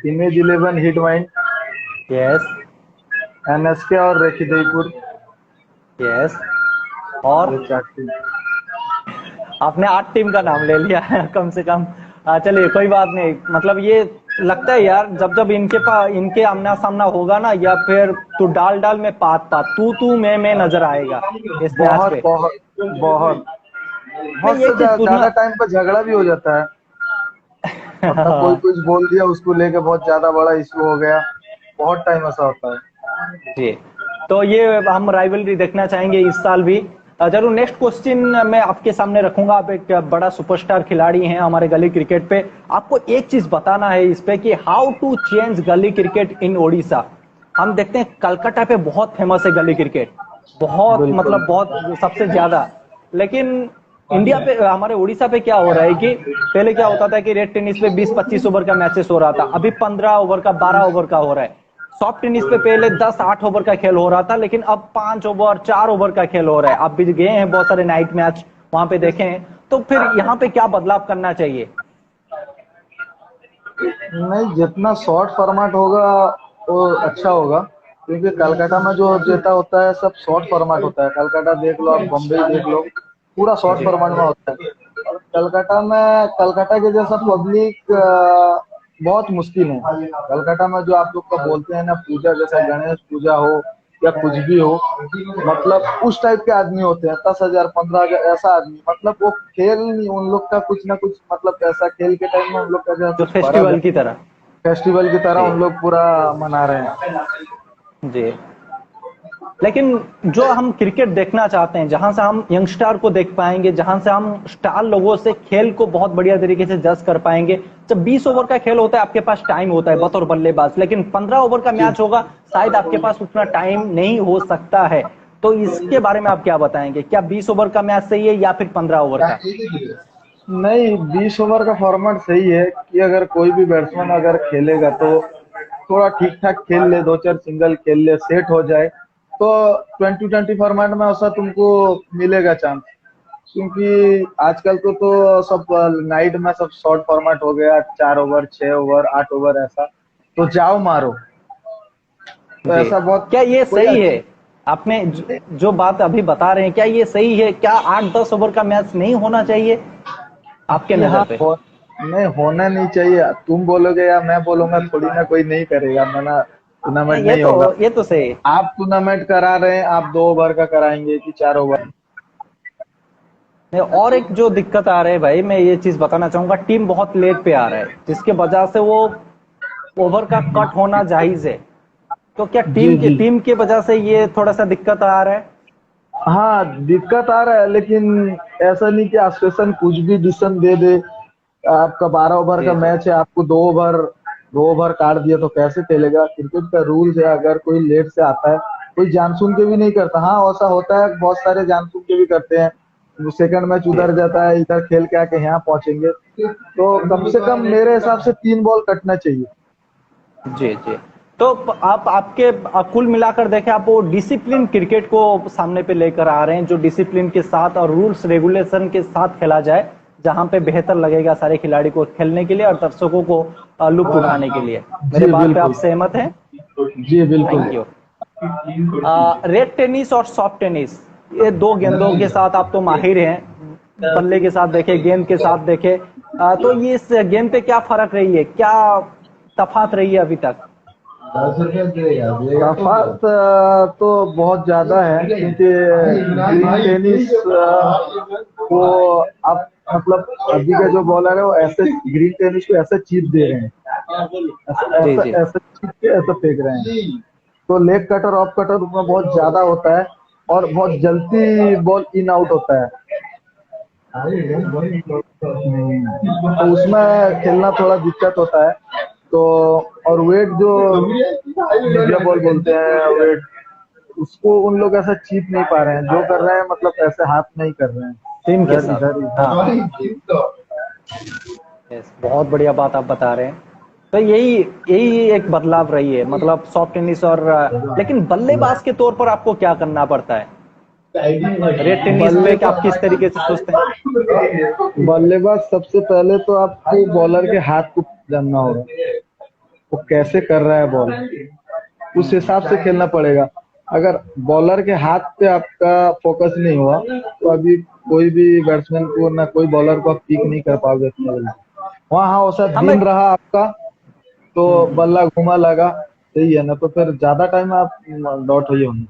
Image 11 hit mind. Yes. NSK और रेखीदेईपुर। यस। और ये 4 टीम। आपने 8 टीम का नाम ले लिया कम से कम। चलिए कोई बात नहीं। मतलब ये लगता है यार जब जब इनके आमना सामना होगा ना, या फिर तू डाल डाल में पात पात, तू मैं नजर आएगा इस मैच बहुत पे। बहुत बहुत मैं बहुत ये से चीज ज्यादा पूछना टाइम पर झगड़ा भी हो जाता है। मतलब कोई कुछ बोल दिया उसको लेके बहुत ज्यादा बड़ा इशू हो गया। बहुत टाइम ऐसा होता है। जी। तो ये हम राइवलरी देखना चाहेंगे इस साल भी जरूर। नेक्स्ट क्वेश्चन मैं आपके सामने रखूंगा। आप एक बड़ा सुपरस्टार खिलाड़ी हैं हमारे गली क्रिकेट पे। आपको एक चीज बताना है इस पे कि हाउ टू चेंज गली क्रिकेट इन ओडिशा। हम देखते हैं कलकत्ता पे बहुत फेमस है गली क्रिकेट, बहुत बिल्कुल। मतलब बहुत सबसे ज्यादा। लेकिन इंडिया पे हमारे उड़ीसा पे क्या हो रहा है कि पहले क्या होता था कि रेड टेनिस पे 20-25 ओवर का मैचेस हो रहा था, अभी 15 ओवर का 12 ओवर का हो रहा है। सॉफ्ट टेनिस पे पहले 10-8 ओवर का खेल हो रहा था, लेकिन अब 5 ओवर 4 ओवर का खेल हो रहा है। आप भी गए हैं बहुत सारे नाइट मैच वहां पे देखे हैं, तो फिर यहाँ पे क्या बदलाव करना चाहिए? नहीं, जितना शॉर्ट फॉर्मेट होगा वो अच्छा होगा, क्योंकि कलकत्ता में जो जेता होता है सब शॉर्ट फॉर्मेट होता है। कलकत्ता देख लो, आप बम्बई देख लो, पूरा शॉर्ट फॉर्मेट में होता है। और कलकत्ता के जैसा पब्लिक बहुत मुश्किल है। कलकत्ता में जो आप लोग का बोलते हैं ना, पूजा जैसा गणेश पूजा हो या कुछ भी हो, मतलब उस टाइप के आदमी होते हैं। 10,000 15,000 ऐसा आदमी, मतलब वो खेल नहीं, उन लोग का कुछ ना कुछ मतलब ऐसा खेल के टाइम में उन लोग का जो जो कुछ परब है, फेस्टिवल की तरह। फेस्टिवल की तरह जी। उन लोग पूरा मना रहे हैं। जी। लेकिन जो हम क्रिकेट देखना चाहते हैं, जहां से हम यंगस्टर को देख पाएंगे, जहां से हम स्टार लोगों से खेल को बहुत बढ़िया तरीके से जज कर पाएंगे। जब 20 ओवर का खेल होता है आपके पास टाइम होता है बतौर बल्लेबाज, लेकिन 15 ओवर का मैच होगा, शायद आपके पास उतना टाइम नहीं हो सकता है। तो इसके बारे में आप क्या बताएंगे? क्या 20 ओवर का मैच सही है या फिर 15 ओवर का? नहीं, 20 ओवर का फॉर्मेट सही है कि अगर कोई भी बैट्समैन अगर खेलेगा तो थोड़ा ठीक ठाक खेल ले, 2-4 सिंगल खेल ले, सेट हो जाए, तो 20-20 फॉर्मेट में ऐसा तुमको मिलेगा चांस। क्योंकि आजकल तो सब नाइट में सब शॉर्ट फॉर्मेट हो गया, 4 ओवर 6 ओवर 8 ओवर ऐसा, तो जाओ मारो, तो जी। ऐसा बहुत क्या ये कोई सही है? आपने जो बात अभी बता रहे हैं, क्या ये सही है? क्या 8-10 ओवर का मैच नहीं होना चाहिए आपके नजर यहाँ पे? नहीं होना नहीं चाहिए। तुम बोलोगे या मैं बोलूंगा, थोड़ी ना कोई नहीं करेगा मना, टूर्नामेंट नहीं होगा। ये तो सही है। आप टूर्नामेंट करा रहे हैं, आप 2 ओवर का कराएंगे कि 4 ओवर? और एक जो दिक्कत आ रहा है भाई, मैं ये चीज बताना चाहूंगा, टीम बहुत लेट पे आ रहा है, जिसके वजह से वो ओवर का कट होना जायज है। तो क्या जी जी। टीम के वजह से ये थोड़ा सा दिक्कत आ रहा है? हाँ, दिक्कत आ रहा है, लेकिन ऐसा नहीं कि एसोसिएशन कुछ भी डिसीजन दे दे। आपका 12 ओवर का जी जी। मैच है, आपको 2 ओवर 2 ओवर काट दिया तो कैसे खेलेगा। क्रिकेट का रूल्स है, अगर कोई लेट से आता है, कोई जान सुन के भी नहीं करता। हाँ ऐसा होता है, बहुत सारे जान सुन के भी करते हैं, सेकंड मैच जी उधर जाता है, इधर खेल के आके यहाँ पहुंचेंगे। तो कम से कम मेरे हिसाब से 3 बॉल कटना चाहिए। जी जी। तो आप आपके कुल मिलाकर देखें, आप वो डिसिप्लिन क्रिकेट को सामने पे लेकर आ रहे हैं, जो डिसिप्लिन के साथ और रूल्स रेगुलेशन के साथ खेला जाए, जहां पे बेहतर लगेगा सारे खिलाड़ी को खेलने के लिए और दर्शकों को लुत्फ उठाने के लिए। मेरे जी बात पे आप बिल्कुल। सहमत हैं? जी बिल्कुल। Thank you. रेड टेनिस और सॉफ्ट टेनिस, ये दो गेंदों के साथ आप तो माहिर हैं, बल्ले के साथ देखे, गेंद के साथ देखे, तो ये इस गेम पे क्या फर्क रही है, क्या तफात रही है अभी तक? तफात तो बहुत ज्यादा है, क्योंकि ग्रीन टेनिस को आप मतलब अभी का जो बॉलर है वो ऐसे ग्रीन टेनिस को ऐसे चीप दे रहे हैं, ऐसा जी ऐसा जी। ऐसा चीप के ऐसा फेंक रहे हैं। तो लेग कटर ऑफ कटर उसमें बहुत ज्यादा होता है और बहुत जल्दी बॉल इन आउट होता है। तो उसमें खेलना थोड़ा दिक्कत होता है। तो और वेट जो मीडिया बॉल बोलते हैं, वेट उसको उन लोग ऐसा चीप नहीं पा रहे हैं, जो कर रहे हैं मतलब ऐसे हाथ नहीं कर रहे हैं, टीम के इधर साथ। इधर हाँ हाँ। इधर। यस, बहुत बढ़िया बात आप बता रहे हैं। तो यही यही एक बदलाव रही है, मतलब सॉफ्ट टेनिस और लेकिन बल्लेबाज के तौर पर आपको क्या करना पड़ता है रेड टेनिस पे, कि आप किस तरीके से सोचते हैं? बल्लेबाज सबसे पहले तो आपको बॉलर के हाथ को जानना होगा, वो कैसे कर रहा है बॉल, उस हिसाब से खेलना पड़ेगा। अगर बॉलर के हाथ पे आपका फोकस नहीं हुआ तो अभी कोई भी बैट्समैन को ना कोई बॉलर को आप पिक नहीं कर पाओगे इतने जल्दी। वहाँ हाँ वैसा हमें दिन रहा आपका तो हम्म। बल्ला घुमा लगा, सही है ना, तो फिर ज्यादा टाइम आप डॉट ही होंगे।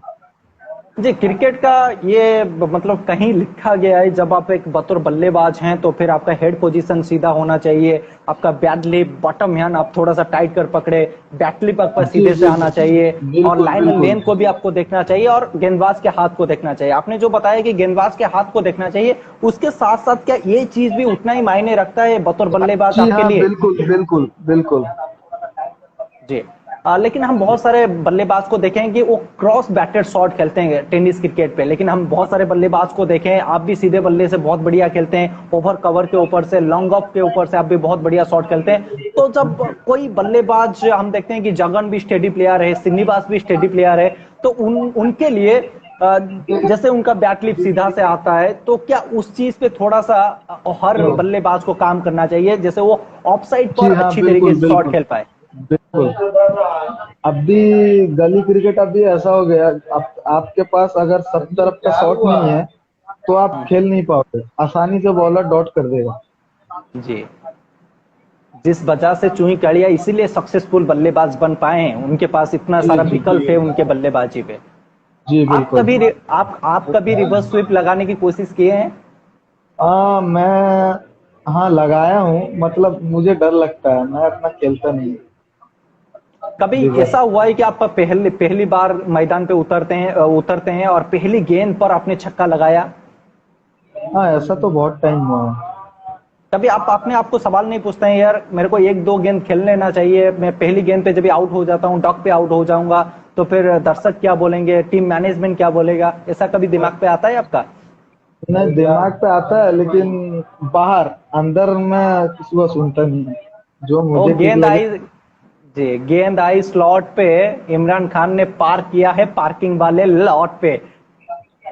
जी, क्रिकेट का ये मतलब कहीं लिखा गया है, जब आप एक बतौर बल्लेबाज हैं तो फिर आपका हेड पोजीशन सीधा होना चाहिए, आपका बैट लिप बॉटम हैंड आप थोड़ा सा टाइट कर पकड़े, बैट लिप आपका जी सीधे से जी आना चाहिए, और बिल्कुल लाइन बिल्कुल। लेंथ को भी आपको देखना चाहिए और गेंदबाज के हाथ को देखना चाहिए। आपने जो बताया कि गेंदबाज के हाथ को देखना चाहिए, उसके साथ साथ क्या ये चीज भी उतना ही मायने रखता है बतौर बल्लेबाज जी आपके हाँ लिए? बिल्कुल बिल्कुल बिल्कुल। जी। लेकिन हम बहुत सारे बल्लेबाज को देखें कि वो क्रॉस बैटेड शॉट खेलते हैं टेनिस क्रिकेट पे, लेकिन हम बहुत सारे बल्लेबाज को देखें, आप भी सीधे बल्ले से बहुत बढ़िया खेलते हैं, ओवर कवर के ऊपर से, लॉन्ग ऑफ के ऊपर से आप भी बहुत बढ़िया शॉट खेलते हैं। तो जब कोई बल्लेबाज, हम देखते हैं कि जगन भी स्टेडी प्लेयर है, श्रीनिवास भी स्टेडी प्लेयर है, तो उनके लिए जैसे उनका बैट लिप सीधा से आता है, तो क्या उस चीज पे थोड़ा सा हर बल्लेबाज को काम करना चाहिए, जैसे वो ऑफ साइड जी पर हाँ अच्छी तरीके बिल्कुल से शॉट बिल्कुल खेल पाए? बिल्कुल। अभी गली क्रिकेट अभी ऐसा हो गया, आपके पास अगर सब तरफ का शॉट नहीं है तो आप खेल नहीं पाओगे, आसानी से बॉलर डॉट कर देगा। जी। जिस वजह से चूही कड़िया इसीलिए सक्सेसफुल बल्लेबाज बन पाए हैं, उनके पास इतना जी सारा जी विकल्प है उनके बल्लेबाजी पे। जी आप बिल्कुल। कभी आप कभी रिवर्स स्वीप लगाने की कोशिश किए हैं? मैं हाँ लगाया हूँ, मतलब मुझे डर लगता है, मैं इतना खेलता नहीं कभी रिवर्स। ऐसा हुआ है कि आप पहली पहली बार मैदान पे उतरते हैं और पहली गेंद पर आपने छक्का लगाया? हाँ ऐसा तो बहुत टाइम हुआ है। कभी आप अपने आप को सवाल नहीं पूछते हैं, यार मेरे को एक दो गेंद खेल लेना चाहिए, मैं पहली गेंद पे जब आउट हो जाता हूँ, डॉक पे आउट हो जाऊंगा, तो फिर दर्शक क्या बोलेंगे, टीम मैनेजमेंट क्या बोलेगा, ऐसा कभी दिमाग पे आता है आपका? नहीं दिमाग पे आता है, लेकिन बाहर अंदर में किसी को सुनता नहीं है, जो वो मुझे ठीक गेंद लगे। आई, जी, गेंद आई स्लॉट पे, इमरान खान ने पार किया है पार्किंग वाले लॉट पे।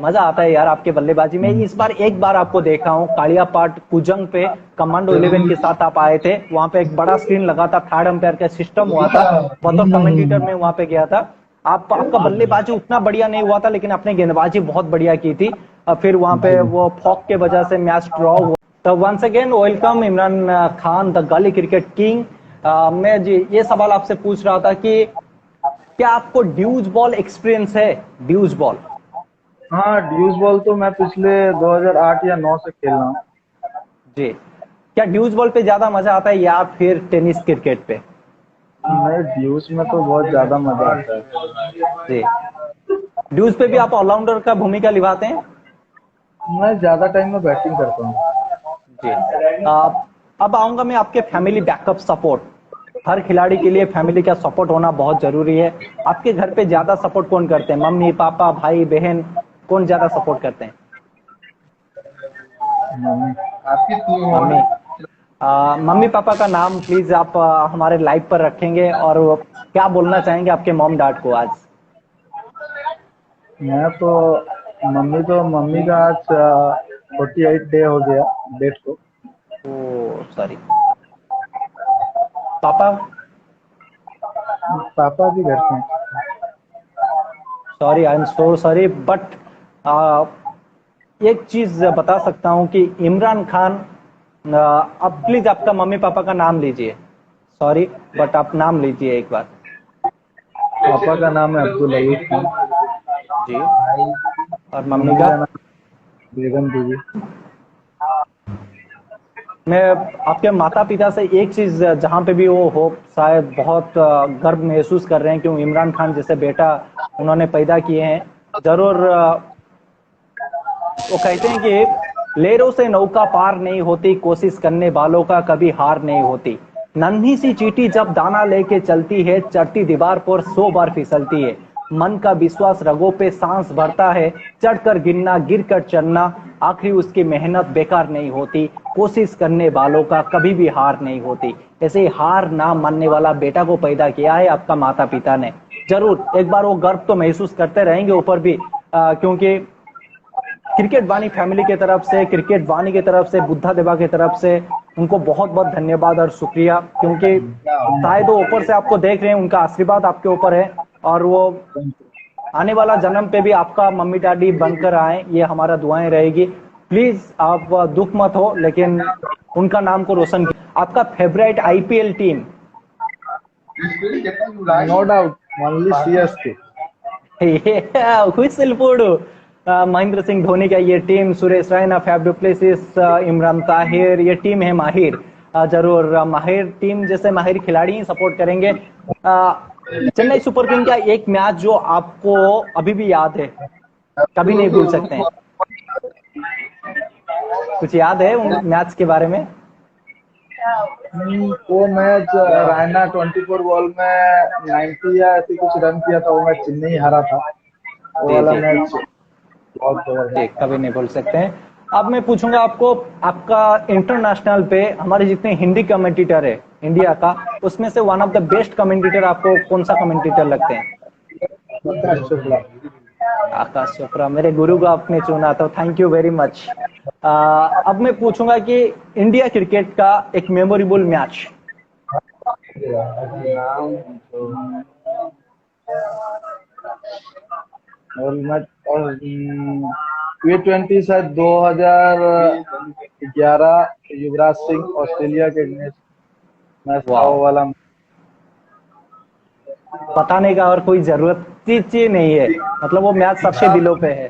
मजा आता है यार आपके बल्लेबाजी में। इस बार एक बार आपको देखा हूं कालिया पाट कुजंग पे, कमांडो 11 के साथ आप आए थे, वहां पे एक बड़ा स्क्रीन लगा था, थर्ड अंपायर का सिस्टम हुआ था, बतौर कमेंटेटर में वहां पे गया था। आपका बल्लेबाजी उतना बढ़िया नहीं हुआ था, लेकिन आपने गेंदबाजी बहुत बढ़िया की थी। फिर वहां पे वो फॉक के वजह से मैच ड्रॉ हुआ। तो once again welcome Imran Khan, the gully cricket king. मैं जी ये सवाल आपसे पूछ रहा था कि क्या आपको ड्यूज बॉल एक्सपीरियंस है? Deuce ball? हाँ ड्यूज बॉल तो मैं पिछले 2008 या 9 से खेल रहा हूँ। जी। क्या ड्यूज बॉल पे ज्यादा मजा आता है या फिर टेनिस क्रिकेट पे? नहीं ड्यूज में तो बहुत ज्यादा मजा आता है। जी। ड्यूज पे भी आप ऑलराउंडर का भूमिका निभाते हैं? मैं ज्यादा टाइम में बैटिंग करता हूँ। जी। अब आऊंगा मैं आपके फैमिली बैकअप सपोर्ट। हर खिलाड़ी के लिए फैमिली का सपोर्ट होना बहुत जरूरी है। आपके घर पे ज्यादा सपोर्ट कौन करते हैं, मम्मी पापा भाई बहन, कौन ज्यादा सपोर्ट करते हैं? मम्मी। आपकी मम्मी। मम्मी पापा का नाम प्लीज आप हमारे लाइव पर रखेंगे, और वो क्या बोलना चाहेंगे आपके मॉम डैड को आज? मैं तो मम्मी का आज 48 डे हो गया डेट को। ओ सॉरी। पापा? पापा भी घर पे हैं। Sorry, I am so sorry, but एक चीज बता सकता हूँ कि इमरान खान, अब प्लीज आपका मम्मी पापा का नाम लीजिए। सॉरी, बट आप नाम लीजिए एक बार। पापा का नाम है अब्दुल अयूब खान। जी। और मम्मी मम्मी का? का नाम बेगम बीवी। मैं आपके माता पिता से एक चीज जहां पे भी वो हो, शायद बहुत गर्व महसूस कर रहे हैं क्यों इमरान खान जैसे बेटा उन्होंने पैदा किए हैं। जरूर वो कहते हैं कि लहरों से नौका पार नहीं होती, कोशिश करने वालों का कभी हार नहीं होती। नन्ही सी चींटी जब दाना लेके चलती है, चढ़ती दीवार पर 100 बार फिसलती है। मन का विश्वास रगों पे सांस भरता है, चढ़कर गिरना गिरकर चढ़ना, आखिरी उसकी मेहनत बेकार नहीं होती। कोशिश करने वालों का कभी भी हार नहीं होती। ऐसे हार ना मानने वाला बेटा को पैदा किया है आपका माता पिता ने। जरूर एक बार वो गर्व तो महसूस करते रहेंगे ऊपर भी, क्योंकि क्रिकेट वाणी फैमिली की तरफ से, क्रिकेट वाणी की तरफ से, बुद्धा देवा की तरफ से उनको बहुत बहुत धन्यवाद और शुक्रिया, क्योंकि शायद वो ऊपर से आपको देख रहे हैं, उनका आशीर्वाद आपके ऊपर है, और वो आने वाला जन्म पे भी आपका मम्मी डैडी बनकर आए, ये हमारा दुआएं रहेगी। प्लीज आप दुख मत हो, लेकिन उनका नाम को रोशन कीजिए। आपका favourite IPL team? No doubt only CSK. हुइसलपुर महेंद्र सिंह धोनी का ये team, Suresh Raina, Faf du Plessis, Imran Tahir, ये टीम है माहिर। जरूर माहिर टीम जैसे माहिर खिलाड़ी ही सपोर्ट करेंगे। चेन्नई सुपर किंग का एक मैच जो आपको अभी भी याद है, कभी नहीं भूल सकते हैं, कुछ याद है उन मैच के बारे में? वो मैच रैना 24 बॉल में 90 या ऐसे कुछ रन किया था, वो मैच चेन्नई हारा था। वो जी वाला जी मैच बहुत जी, जबरदस्त था। कभी नहीं भूल सकते हैं। अब मैं पूछूंगा आपको, आपका इंटरनेशनल पे हमारे जितने हिंदी कमेंटेटर है इंडिया का, उसमें से one of the best commentator आपको कौन सा कमेंटेटर लगते हैं? आकाश चोपड़ा। आकाश चोपड़ा, मेरे गुरु को आपने चुना, तो थैंक यू वेरी मच। अब मैं पूछूंगा कि इंडिया क्रिकेट का एक मेमोरेबल मैच। और मैच और T20 शायद 2011 युवराज सिंह ऑस्ट्रेलिया के अगेंस्ट मैच था, वो वाह, वाला। बताने का और कोई जरूरत चीज नहीं है, मतलब वो मैच सबके दिलों पे है।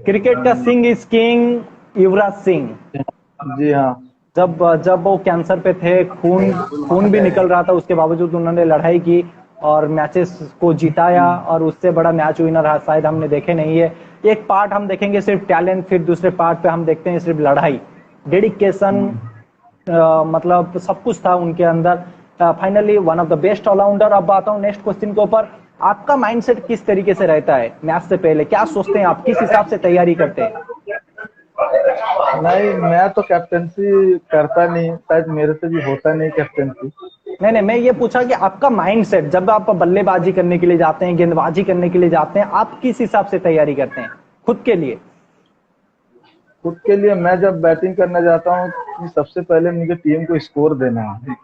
क्रिकेट का सिंह इज किंग युवराज सिंह। जी हाँ। जब जब वो कैंसर पे थे, खून खून भी निकल रहा था, उसके बावजूद उन्होंने लड़ाई की और मैचेस को जिताया, और उससे बड़ा मैच विनर शायद हमने देखे नहीं है। एक पार्ट हम देखेंगे सिर्फ टैलेंट, फिर दूसरे पार्ट पे हम देखते हैं सिर्फ लड़ाई, डेडिकेशन, मतलब सब कुछ था उनके अंदर। Finally one of the best allrounder. अब आता हूँ नेक्स्ट क्वेश्चन के ऊपर। आपका माइंडसेट किस तरीके से रहता है मैच से पहले, क्या सोचते हैं आप, किस हिसाब से तैयारी करते हैं? नहीं, मैं तो कैप्टेंसी करता नहीं, शायद मेरे से भी होता नहीं कैप्टेंसी। नहीं नहीं, मैं ये पूछा कि आपका माइंडसेट, जब आप बल्लेबाजी करने के लिए जाते हैं, गेंदबाजी करने के लिए जाते हैं, आप किस हिसाब से तैयारी करते हैं खुद के लिए? खुद के लिए मैं जब बैटिंग करने जाता हूँ कि सबसे पहले मुझे टीम को स्कोर देना है।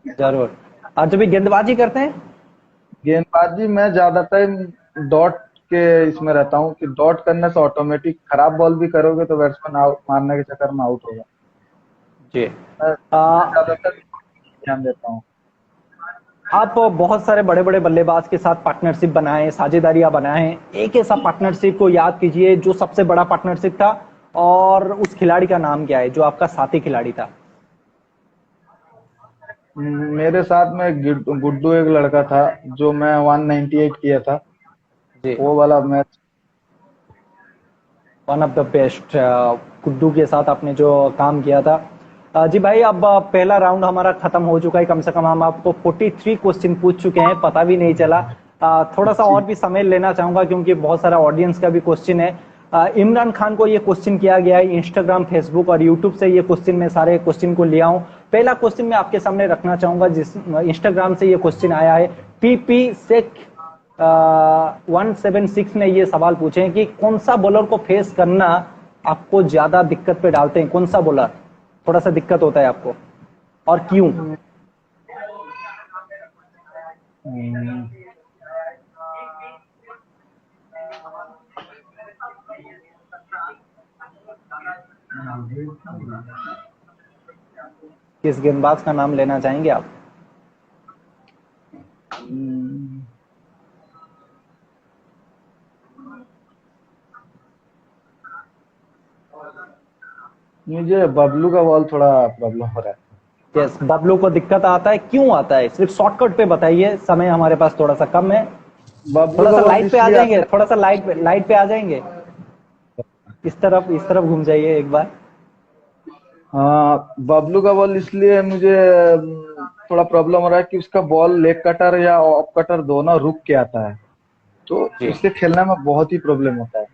जरूर। और जब भी गेंदबाजी करते हैं? गेंदबाजी में ज्यादा टाइम डॉट के इसमें रहता हूँ कि डॉट करने से ऑटोमेटिक खराब बॉल भी करोगे तो बैट्समैन आउट मारने के चक्कर में आउट होगा। जी। मैं ज्यादातर ध्यान देता हूँ। आप बहुत सारे बड़े बड़े बल्लेबाज के साथ पार्टनरशिप बनाए, साझेदारियां बनाए, एक ऐसा पार्टनरशिप को याद कीजिए जो सबसे बड़ा पार्टनरशिप था, और उस खिलाड़ी का नाम क्या है जो आपका साथी खिलाड़ी था? मेरे साथ में गुड्डू एक लड़का था जो मैं 198 किया था, जी। वो वाला match. One of the best. Guddu के साथ आपने जो काम किया था। जी भाई, अब पहला राउंड हमारा खत्म हो चुका है। कम से कम हम आपको 43 क्वेश्चन पूछ चुके हैं, पता भी नहीं चला। थोड़ा सा और भी समय लेना चाहूंगा क्योंकि बहुत सारा ऑडियंस का भी क्वेश्चन है। इमरान खान को ये क्वेश्चन किया गया है इंस्टाग्राम, फेसबुक और यूट्यूब से। ये क्वेश्चन मैं सारे क्वेश्चन को लिया हूँ। पहला क्वेश्चन मैं आपके सामने रखना चाहूंगा, जिस इंस्टाग्राम से ये क्वेश्चन आया है। पीपी सेक 176 ने ये सवाल पूछे हैं कि कौन सा बॉलर को फेस करना आपको ज्यादा दिक्कत पे डालते हैं, कौन सा बॉलर थोड़ा सा दिक्कत होता है आपको और क्यों? किस गेंदबाज का नाम लेना चाहेंगे आप? मुझे बबलू का बॉल थोड़ा प्रॉब्लम हो रहा है। यस, बबलू को दिक्कत आता है, क्यों आता है? सिर्फ शॉर्टकट पे बताइए, समय हमारे पास थोड़ा सा कम है। थोड़ा सा लाइट पे आ जाएंगे, थोड़ा सा लाइट पे आ जाएंगे। इस तरफ घूम जाइए एक बार। हाँ, बबलू का बॉल इसलिए मुझे थोड़ा प्रॉब्लम हो रहा है कि उसका बॉल लेग कटर या ऑफ कटर दोनों रुक के आता है, तो उससे खेलने में बहुत ही प्रॉब्लम होता है।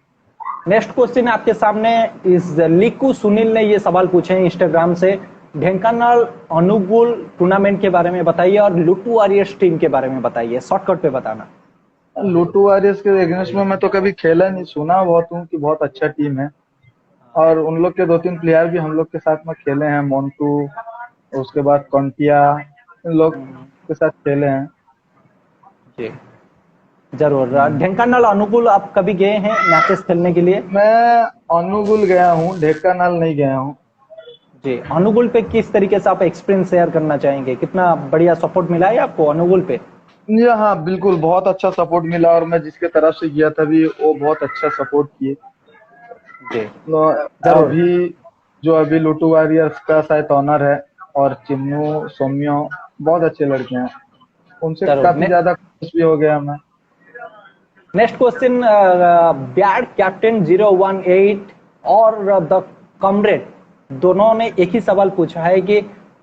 नेक्स्ट क्वेश्चन आपके सामने इस लिकू सुनील ने ये सवाल पूछे हैं इंस्टाग्राम से। ढेंकानाल अनुगुल टूर्नामेंट के बारे में बताइए और लुटू वॉरियर्स टीम के बारे में बताइए, शॉर्टकट पे बताना। लुटू वॉरियर्स के अगेंस्ट में मैं तो कभी खेला नहीं, सुना बहुत हूँ कि बहुत अच्छा टीम है और उन लोग के 2-3 प्लेयर भी हम लोग के साथ में खेले हैं, मोन्टू, उसके बाद कॉन्टिया, इन लोग के साथ खेले हैं। जी जरूर। ढेंकानाल अनुगुल आप कभी गए हैं मैचेस खेलने के लिए? मैं अनुगुल गया हूँ, ढेंकानाल नहीं गया हूँ। जी, अनुगुल पे किस तरीके से आप एक्सपीरियंस शेयर करना चाहेंगे? कितना बढ़िया सपोर्ट मिला है आपको अनुगुल पे? जी हाँ, बिल्कुल बहुत अच्छा सपोर्ट मिला और मैं जिसके तरफ से गया था भी वो बहुत अच्छा सपोर्ट किए। अभी लुटू वॉरियर्स का शायद ऑनर है और चिन्नू सौम्यो बहुत अच्छे लड़के हैं, उनसे काफी ज्यादा खुश भी हो गया मैं। नेक्स्ट क्वेश्चन, बैड कैप्टन 018 और द कॉमरेड दोनों ने एक ही सवाल पूछा है कि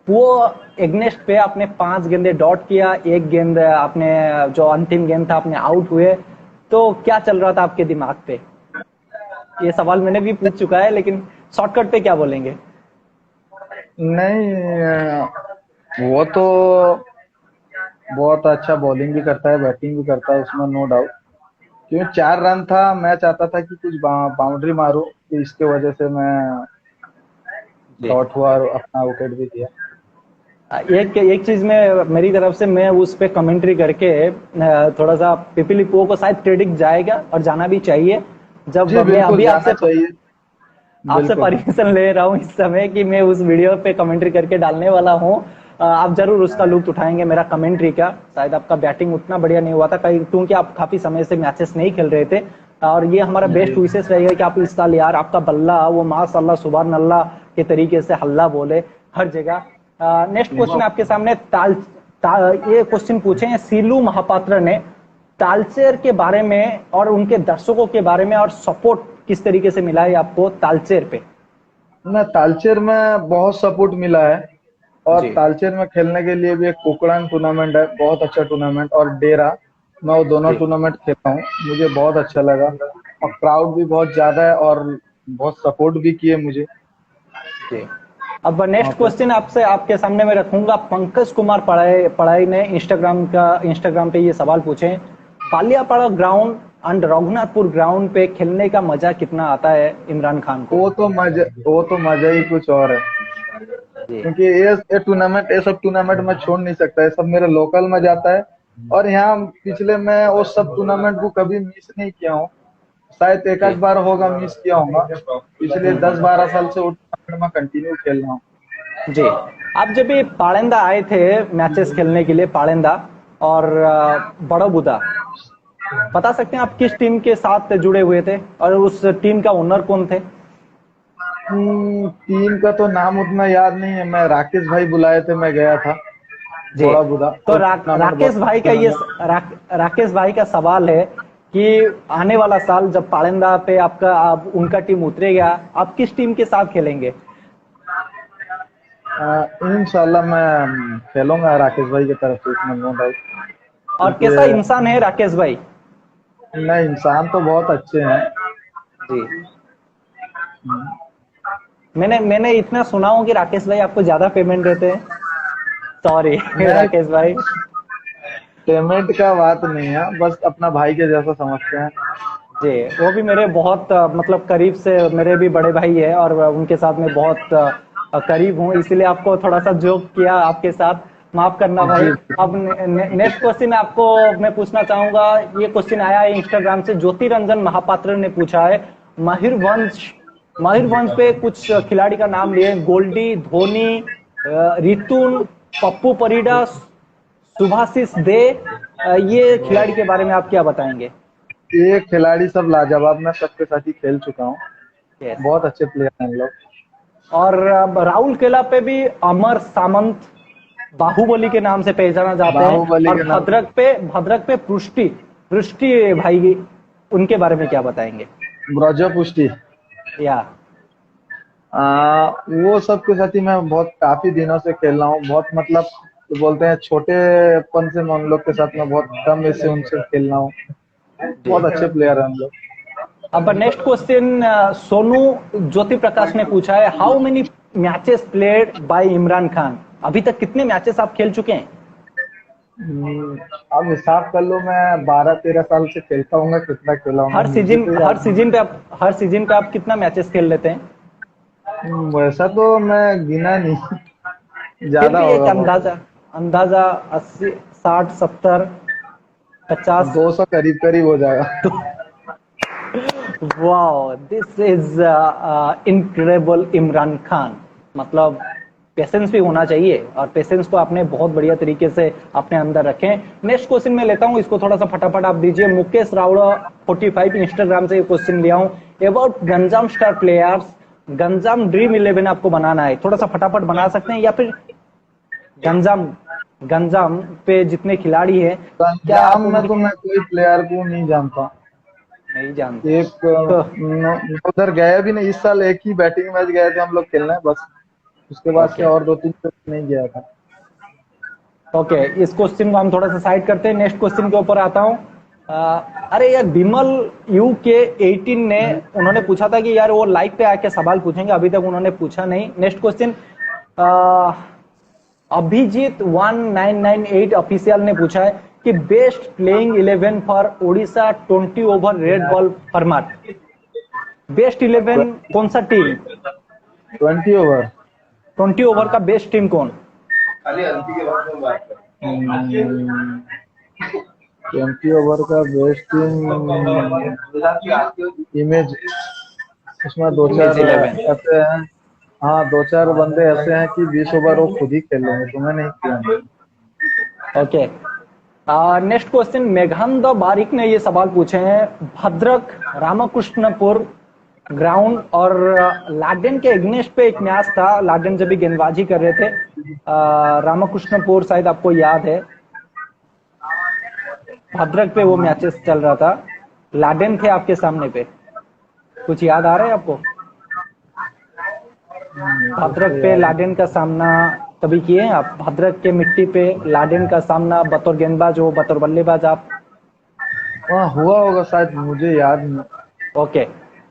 वो एग्नेस्ट पे आपने 5 गेंदे डॉट किया, एक गेंद आपने जो अंतिम गेंद था आपने आउट हुए, तो क्या चल रहा था आपके दिमाग पे? ये सवाल मैंने भी पूछ चुका है, लेकिन शॉर्टकट पे क्या बोलेंगे? नहीं, वो तो बहुत अच्छा बॉलिंग भी करता है, बैटिंग भी करता है, उसमें नो डाउट। क्योंकि 4 रन था, मैं चाहता था कि कुछ बाउंड्री मारो, तो इसके वजह से मैं डॉट हुआ और अपना विकेट भी दिया। एक चीज में मेरी तरफ से मैं उस पे कमेंट्री करके थोड़ा सा पिपीलिपो को शायद क्रेडिट जाएगा और जाना भी चाहिए। जब मैं अभी आपसे परमिशन ले रहा हूँ इस समय कि मैं उस वीडियो पे कमेंट्री करके डालने वाला हूँ, आप जरूर उसका लुत्फ उठाएंगे मेरा कमेंट्री का। शायद आपका बैटिंग उतना बढ़िया नहीं हुआ था क्योंकि आप काफी समय से मैचेस नहीं खेल रहे थे, और ये हमारा बेस्ट विशेष रहेगा कि आप इस साल यार आपका बल्ला वो माशाल्लाह सुभान अल्लाह के तरीके से हल्ला बोले हर जगह। नेक्स्ट क्वेश्चन आपके सामने ये क्वेश्चन पूछे हैं सीलू महापात्र ने तालचेर के बारे में और उनके दर्शकों के बारे में, और सपोर्ट किस तरीके से मिला है आपको तालचेर पे? ना, तालचेर में बहुत सपोर्ट मिला है और तालचेर में खेलने के लिए भी एक कोकड़ान टूर्नामेंट है, बहुत अच्छा टूर्नामेंट, और डेरा, मैं वो दोनों टूर्नामेंट खेला हूँ, मुझे बहुत अच्छा लगा और क्राउड भी बहुत ज्यादा है और बहुत सपोर्ट भी किए मुझे। अब नेक्स्ट क्वेश्चन आपके सामने मैं रखूंगा। पंकज कुमार पढ़ाई ने इंस्टाग्राम पे ये सवाल पूछे, पालियापाड़ा ग्राउंड एंड रघुनाथपुर ग्राउंड पे खेलने का मजा कितना आता है इमरान खान को? वो तो मजा ही कुछ और है, क्योंकि ये टूर्नामेंट, ये सब टूर्नामेंट मैं छोड़ नहीं सकता, ये सब मेरे लोकल में जाता है और यहाँ पिछले मैं वो सब टूर्नामेंट को कभी मिस नहीं किया हूँ, शायद एक आध बार होगा मिस किया होगा, पिछले 10-12 साल से वो टूर्नामेंट में कंटिन्यू खेल रहा हूँ। जी, आप जब ये पाड़ेंदा आए थे मैचेस खेलने के लिए, पाड़ेंदा और बड़ोबुदा, बता सकते हैं आप किस टीम के साथ जुड़े हुए थे और उस टीम का ओनर कौन थे? टीम का तो नाम उतना याद नहीं है, मैं राकेश भाई बुलाए थे, मैं गया था बड़ोबुदा। तो राकेश भाई का सवाल है कि आने वाला साल जब पालंदा पे आपका उनका टीम उतरेगा, आप किस टीम के साथ खेलेंगे? इंशाल्लाह मैं खेलूंगा राकेश भाई की तरफ से इसमें, नो डाउट। और क्योंकि कैसा इंसान है राकेश भाई? नहीं, इंसान तो बहुत अच्छे हैं। जी, मैंने इतना सुना हूँ कि राकेश भाई आपको ज्यादा पेमेंट देते हैं। सॉरी नहीं, राकेश भाई। पेमेंट का बात नहीं है, बस अपना भाई के जैसा समझते हैं। जी, वो भी मेरे बहुत मतलब करीब से मेरे भी बड़े भाई है और उनके साथ मैं बहुत करीब हूँ, इसीलिए आपको थोड़ा सा जोक किया आपके साथ, माफ करना भाई। जी। अब नेक्स्ट क्वेश्चन आपको मैं पूछना चाहूंगा। ये क्वेश्चन आया है इंस्टाग्राम से, ज्योति रंजन महापात्र ने पूछा है। महिर वंश पे कुछ खिलाड़ी का नाम लिए, गोल्डी, धोनी, रितुन, पप्पू परिडा, सुभाषिस दे। ये खिलाड़ी के बारे में आप क्या बताएंगे? ये खिलाड़ी सब लाजवाब, मैं सबके साथ ही खेल चुका हूँ। Yes. बहुत अच्छे प्लेयर हैं हम लोग। और राहुल केला पे भी अमर सामंत, बाहुबली के नाम से पहचाना जाते हैं। बाहुबली और के नाम। भद्रक पे पृष्टि पृष्टि भाई, उनके बारे में क्या बताएंगे? ब्रजो पुष्टि। या वो सब के साथ ही मैं बहुत काफी दिनों से खेल रहा हूँ। बहुत मतलब तो बोलते हैं छोटेपन से मैं उन लोग के साथ में बहुत कम ऐसे उनसे खेल रहा हूँ। बहुत अच्छे प्लेयर हैं हम लोग। अब नेक्स्ट क्वेश्चन सोनू ज्योति प्रकाश ने पूछा है, how many matches played by Imran Khan? अभी तक कितने मैचेस आप खेल चुके हैं? अब हिसाब कर लो, मैं 12-13 साल से खेलता हूँ। कितना खेला हूँ हर मुझे तो याद हर सीजन पे आप कितना मैचेस खेल लेते हैं? नहीं। वैसा तो मैं गिना नहीं, फिर ज्यादा भी एक होगा बहुत। अंदाजा अंदाजा 80, 60, 70, 50? 200 करीब करीब हो जाएगा। Wow, this is incredible Imran Khan. मतलब पेशेंस भी होना चाहिए और पेशेंस को आपने बहुत बढ़िया तरीके से अपने अंदर रखे। नेक्स्ट क्वेश्चन मैं लेता हूं, इसको थोड़ा सा फटाफट आप दीजिए। मुकेश रावड़ा 45 इंस्टाग्राम से ये क्वेश्चन लिया हूं, about Ganjam star players. Ganjam dream 11 आपको बनाना है, थोड़ा सा फटाफट बना सकते हैं, या फिर गंजाम गंजाम पे जितने खिलाड़ी हैं क्या आप पंजाब में तो मैं कोई प्लेयर को नहीं जानता। नहीं जानते? एक तो उधर गया भी नहीं। इस साल एक ही बैटिंग मैच गए थे हम लोग खेलने, बस। उसके बाद से ओके और 2-3 तो नहीं गया था। ओके, इस क्वेश्चन को हम थोड़ा सा साइड करते हैं, नेक्स्ट क्वेश्चन के ऊपर आता हूँ। अरे यार, विमल UK 18 ने उन्होंने पूछा था कि यार वो लाइव पे आके सवाल पूछेंगे, अभी तक उन्होंने पूछा नहीं। नेक्स्ट क्वेश्चन अभिजीत 1998 ऑफिशियल ने पूछा है कि best playing 11 for Odisha 20 over red ball format. Best 11 कौन सा टीम? 20 ओवर 20 ओवर का बेस्ट टीम कौन? 20 ओवर का बेस्ट टीम इमेज। उसमें दो चार 11। ऐसे हैं। हाँ, 2-4 बंदे ऐसे हैं कि 20 ओवर वो खुद ही खेल लेंगे, तुम्हें नहीं किया। ओके, नेक्स्ट क्वेश्चन मेघानंद बारिक ने ये सवाल पूछे हैं। भद्रक रामकृष्णपुर ग्राउंड और लाडेन के एग्नेस्ट पे एक मैच था, लाडेन जब भी गेंदबाजी कर रहे थे। रामकृष्णपुर शायद आपको याद है, भद्रक पे वो मैचेस चल रहा था, लाडेन थे आपके सामने पे, कुछ याद आ रहा है आपको? भद्रक पे लाडेन का सामना कभी किए हैं आप? भद्रक के मिट्टी पे लाडेन का सामना बतौर गेंदबाज हो, बतौर बल्लेबाज आप? हाँ, हुआ होगा शायद, मुझे याद नहीं। ओके,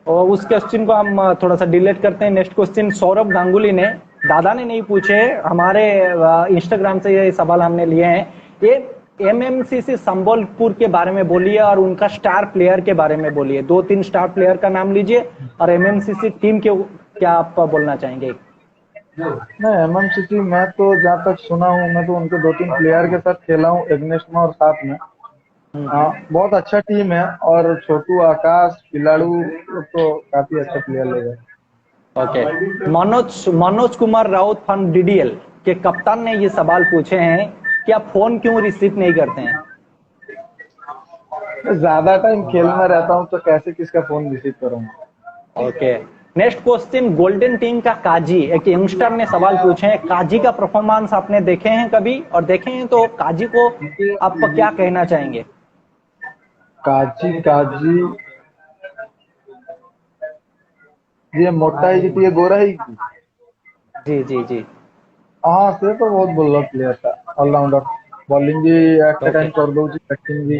और उस क्वेश्चन को हम थोड़ा सा डिलीट करते हैं। नेक्स्ट क्वेश्चन सौरभ गांगुली ने, दादा ने नहीं पूछे, हमारे इंस्टाग्राम से ये सवाल हमने लिए हैं। ये MMCC संबलपुर के बारे में बोलिए और उनका स्टार प्लेयर के बारे में बोलिए। 2-3 स्टार प्लेयर का नाम लीजिए और MMCC टीम के क्या आप बोलना चाहेंगे? नहीं, MMCC मैं तो जहाँ तक सुना हूँ, मैं तो उनके 2-3 प्लेयर के साथ खेला हूँ, एग्नेस्ट में और साथ में। हाँ, बहुत अच्छा टीम है। और छोटू आकाश खिलाड़ू तो काफी अच्छा प्लेयर लगे। Okay, Manoj Kumar Raut from DDL के कप्तान ने ये सवाल पूछे हैं कि आप फोन क्यों रिसीव नहीं करते हैं? ज्यादा टाइम खेल में रहता हूँ तो कैसे किसका फोन रिसीव करूंगा। Okay, next question golden team का काजी, एक यंगस्टर ने सवाल पूछे हैं। काजी का परफॉर्मेंस आपने देखे हैं कभी, और देखे हैं तो काजी को आप क्या कहना चाहेंगे? काजी काजी, ये मोटा ही की थी, ये गोरा ही की। जी जी जी। हाँ से तो बहुत ଭଲ प्लेयर था, ऑलराउंडर। बॉलिंग भी एट ओके टाइम कर दो, बैटिंग भी।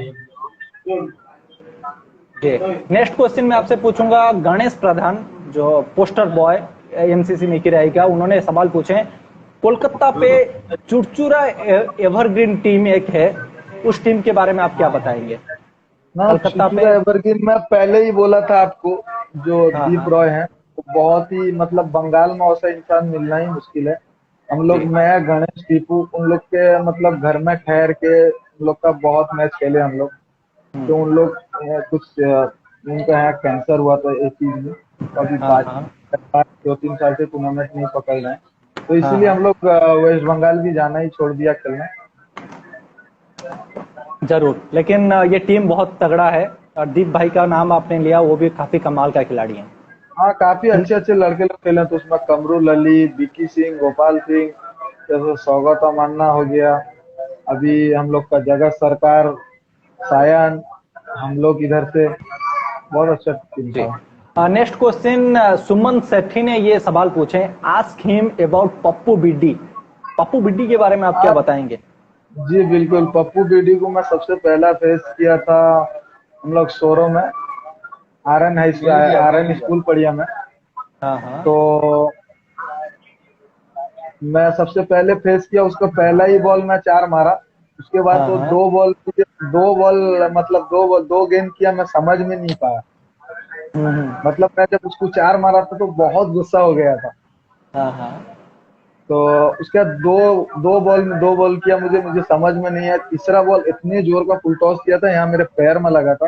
जी। नेक्स्ट क्वेश्चन मैं आपसे पूछूंगा गणेश प्रधान, जो पोस्टर बॉय एमसीसी में की रहेगा, उन्होंने सवाल पूछे कोलकाता पे चुरचुरा एवरग्रीन टीम एक है, उस टीम के बारे में आप क्या बताएंगे? ना कलकत्ता पे। चुचुरा एवरग्रीन, मैं पहले ही बोला था आपको, जो हाँ दीप हाँ। रॉय हैं वो बहुत ही मतलब बंगाल में ऐसा इंसान मिलना ही मुश्किल है। हम लोग, जी। मैं गणेश टीपू, उन लोग के मतलब घर में ठहर के उन लोग का बहुत मैच खेले हम लोग। हम्म। तो उन लोग उनका यहाँ कैंसर हुआ था एक चीज में, तो अभी हाँ हाँ। 2-3 साल से टूर्नामेंट नहीं पकड़ रहे हैं। तो हाँ इसीलिए हाँ। हम लोग वेस्ट बंगाल भी जाना ही छोड़ दिया खेलना। जरूर, लेकिन ये टीम बहुत तगड़ा है, और दीप भाई का नाम आपने लिया, वो भी काफी कमाल का खिलाड़ी है। हाँ, काफी अच्छे अच्छे लड़के लोग खेले हैं, तो उसमें कमरू ललित, विकी सिंह, गोपाल सिंह, जैसे सौगत अमान्ना हो गया, अभी हम लोग का जगत सरकार, सायन, हम लोग इधर से, बहुत अच्छा टीम जी। था। नेक्स्ट क्वेश्चन सुमन सेठी ने ये सवाल पूछे, ask him about Pappu Biddy. Pappu Biddy के बारे में आप क्या आप, बताएंगे? जी बिल्कुल, पप्पू बेडी को मैं सबसे पहला फेस किया था हम लोग सोरो में, आर एन स्कूल पढ़िया में। हाँ हाँ। तो मैं सबसे पहले फेस किया उसको, पहला ही बॉल मैं 4 मारा। उसके बाद हाँ तो हाँ। दो बॉल मतलब दो गेंद किया, मैं समझ में नहीं पाया। हम्म। मतलब मैं जब उसको 4 मारा था तो बहुत गुस्सा हो गया था। हाँ हाँ। तो उसके बाद दो बॉल किया, मुझे मुझे समझ में नहीं आया। तीसरा बॉल इतने जोर का फुल टॉस किया था, यहाँ मेरे पैर में लगा था,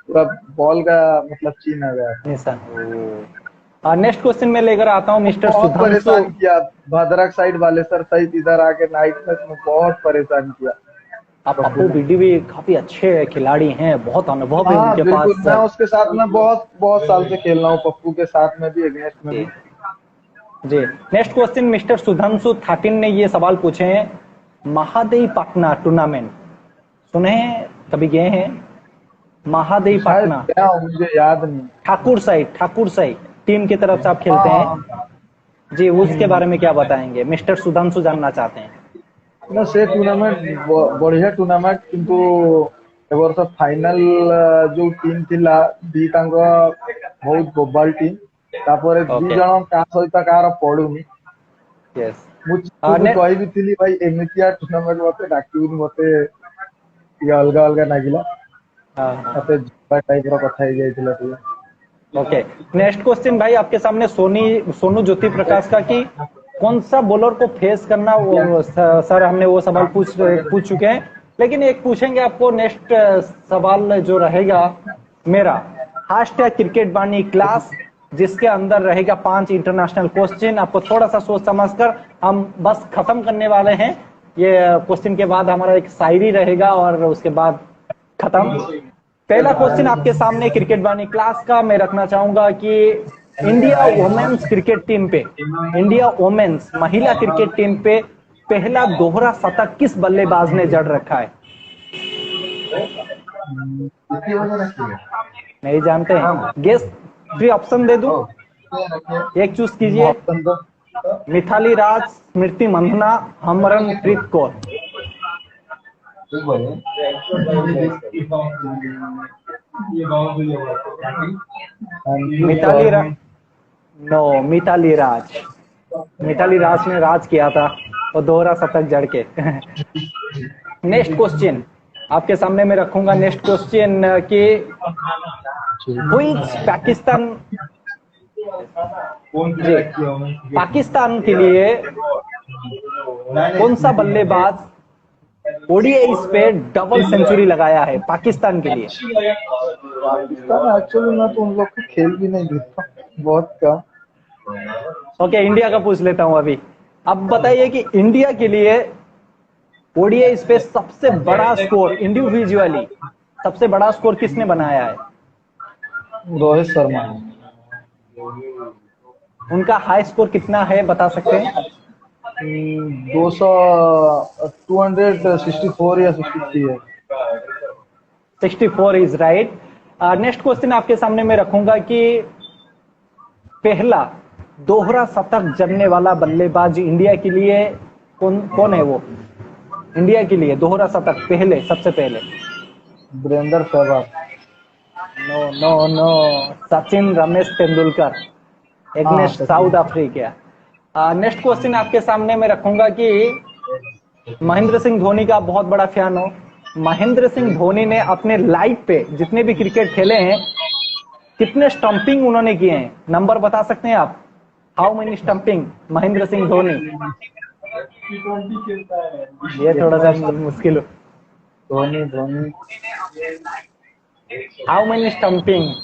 पूरा बॉल का मतलब चीन आ गया था। निशान। नेक्स्ट क्वेश्चन में लेकर आता हूँ मिस्टर बहुत सुधांशु। परेशान किया, भद्रक साइड वाले सर सहित इधर आके नाइट मैच में बहुत परेशान किया आप पप्पू पप्पू ने। बिड्डी भी काफी अच्छे खिलाड़ी हैं, बहुत अनुभव है हाँ उनके बिल्कुल, पास। मैं उसके साथ में बहुत बहुत साल से खेल रहा हूँ, पप्पू के साथ में भी, अगेंस्ट में जी भी। जी। नेक्स्ट क्वेश्चन मिस्टर सुधांशु थाटिन ने ये सवाल पूछे हैं, महादेई पटना टूर्नामेंट सुने हैं, कभी गए हैं? महादेई शायद पटना गया हूँ, मुझे याद नहीं। ठाकुर साई टीम की तरफ से आप खेलते हैं। हाँ। जी, उसके बारे में क्या बताएंगे? मिस्टर सुधांशु जानना चाहते हैं। ना से टूर्नामेंट बढ़िया टूर्नामेंट, किंतु ए वर्ष फाइनाल जो टीम थिला दीटांग बहुत गोबाल टीम, तापर दी ओके। जण का सहित कार पड़ुनी। यस। मुझे कहि थी भाई एमितिया टूर्नामेंट मते डाकिबुनी, मते ये अलग अलग नागिला, हाँ हाँ। मते टाइप रो कथा ही जाइतिला टिके। ओके। नेक्स्ट क्वेश्चन भाई आपके सामने सोनू ज्योति प्रकाश का, कि कौन सा बॉलर को फेस करना, वो सर हमने वो सवाल पूछ चुके हैं, लेकिन एक पूछेंगे आपको। नेक्स्ट सवाल जो रहेगा मेरा, हाशटैग क्रिकेट बानी क्लास, जिसके अंदर रहेगा 5 इंटरनेशनल क्वेश्चन। आपको थोड़ा सा सोच समझकर हम बस खत्म करने वाले हैं। ये क्वेश्चन के बाद हमारा एक शायरी रहेगा और उसके बाद खत्म। पहला क्वेश्चन आपके सामने क्रिकेट बानी क्लास का मैं रखना चाहूंगा कि इंडिया वुमेन्स क्रिकेट टीम पे, इंडिया वुमेन्स महिला क्रिकेट टीम पे पहला दोहरा शतक किस बल्लेबाज ने जड़ रखा है? नहीं जानते हैं? गेस, थ्री ऑप्शन दे दूं, एक चूज कीजिए। ऑप्शन दो। मिथाली राज, स्मृति मंधना, हरमनप्रीत कौर। मिताली राज। नो, मिताली राज। मिताली राज ने राज किया था और दोहरा शतक जड़ के। नेक्स्ट क्वेश्चन आपके सामने मैं रखूंगा। नेक्स्ट क्वेश्चन कि व्हिच पाकिस्तान, जी, पाकिस्तान के लिए कौन सा बल्लेबाज ओडीआईस पे डबल सेंचुरी लगाया है पाकिस्तान के लिए? पाकिस्तान एक्चुअली मैं तो उन लोग को खेल भी नहीं देखता, बहुत कम। ओके, इंडिया का पूछ लेता हूं अभी। अब बताइए कि इंडिया के लिए ओडीआईस पे सबसे बड़ा स्कोर इंडिविजुअली, सबसे बड़ा स्कोर किसने बनाया है? रोहित शर्मा। उनका हाई स्कोर कितना है, बता सकते हैं? 200, 264 या 63 है। 64 इज राइट। नेक्स्ट क्वेश्चन आपके सामने मैं रखूंगा कि पहला दोहरा शतक जड़ने वाला बल्लेबाज इंडिया के लिए कौन है वो? इंडिया के लिए दोहरा शतक पहले, सबसे पहले। Virender Sehwag. No no no, Sachin Ramesh Tendulkar, against South Africa. Next question आपके सामने मैं रखूंगा कि महेंद्र सिंह धोनी का बहुत बड़ा फैन हो। महेंद्र सिंह धोनी ने अपने लाइफ पे जितने भी क्रिकेट खेले हैं कितने स्टंपिंग उन्होंने किए हैं? नंबर बता सकते हैं आप? How many stumping Mahendra Singh Dhoni? ये थोड़ा सा मुश्किल हो। Dhoni how many stumping?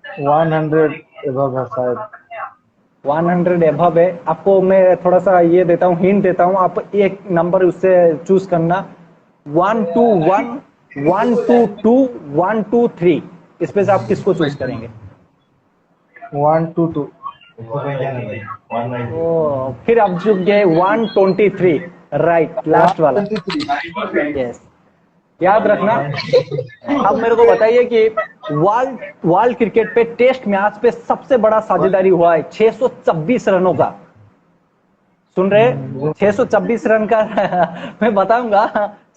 100 above है शायद। 100 एबव है। आपको मैं थोड़ा सा ये देता हूँ, हिंट देता हूँ, आप एक नंबर उससे चूज करना। 1 2 1, 1 2 2, 1 2 3, इसमें से आप किसको चूज करेंगे? 1 2 2। ओ, फिर आप चुक गए 123, राइट, लास्ट वाला। यस, याद रखना। अब मेरे को बताइए कि वर्ल्ड क्रिकेट पे टेस्ट मैच पे सबसे बड़ा साझेदारी हुआ है 626 रनों का। सुन रहे? 626 रन का मैं बताऊंगा,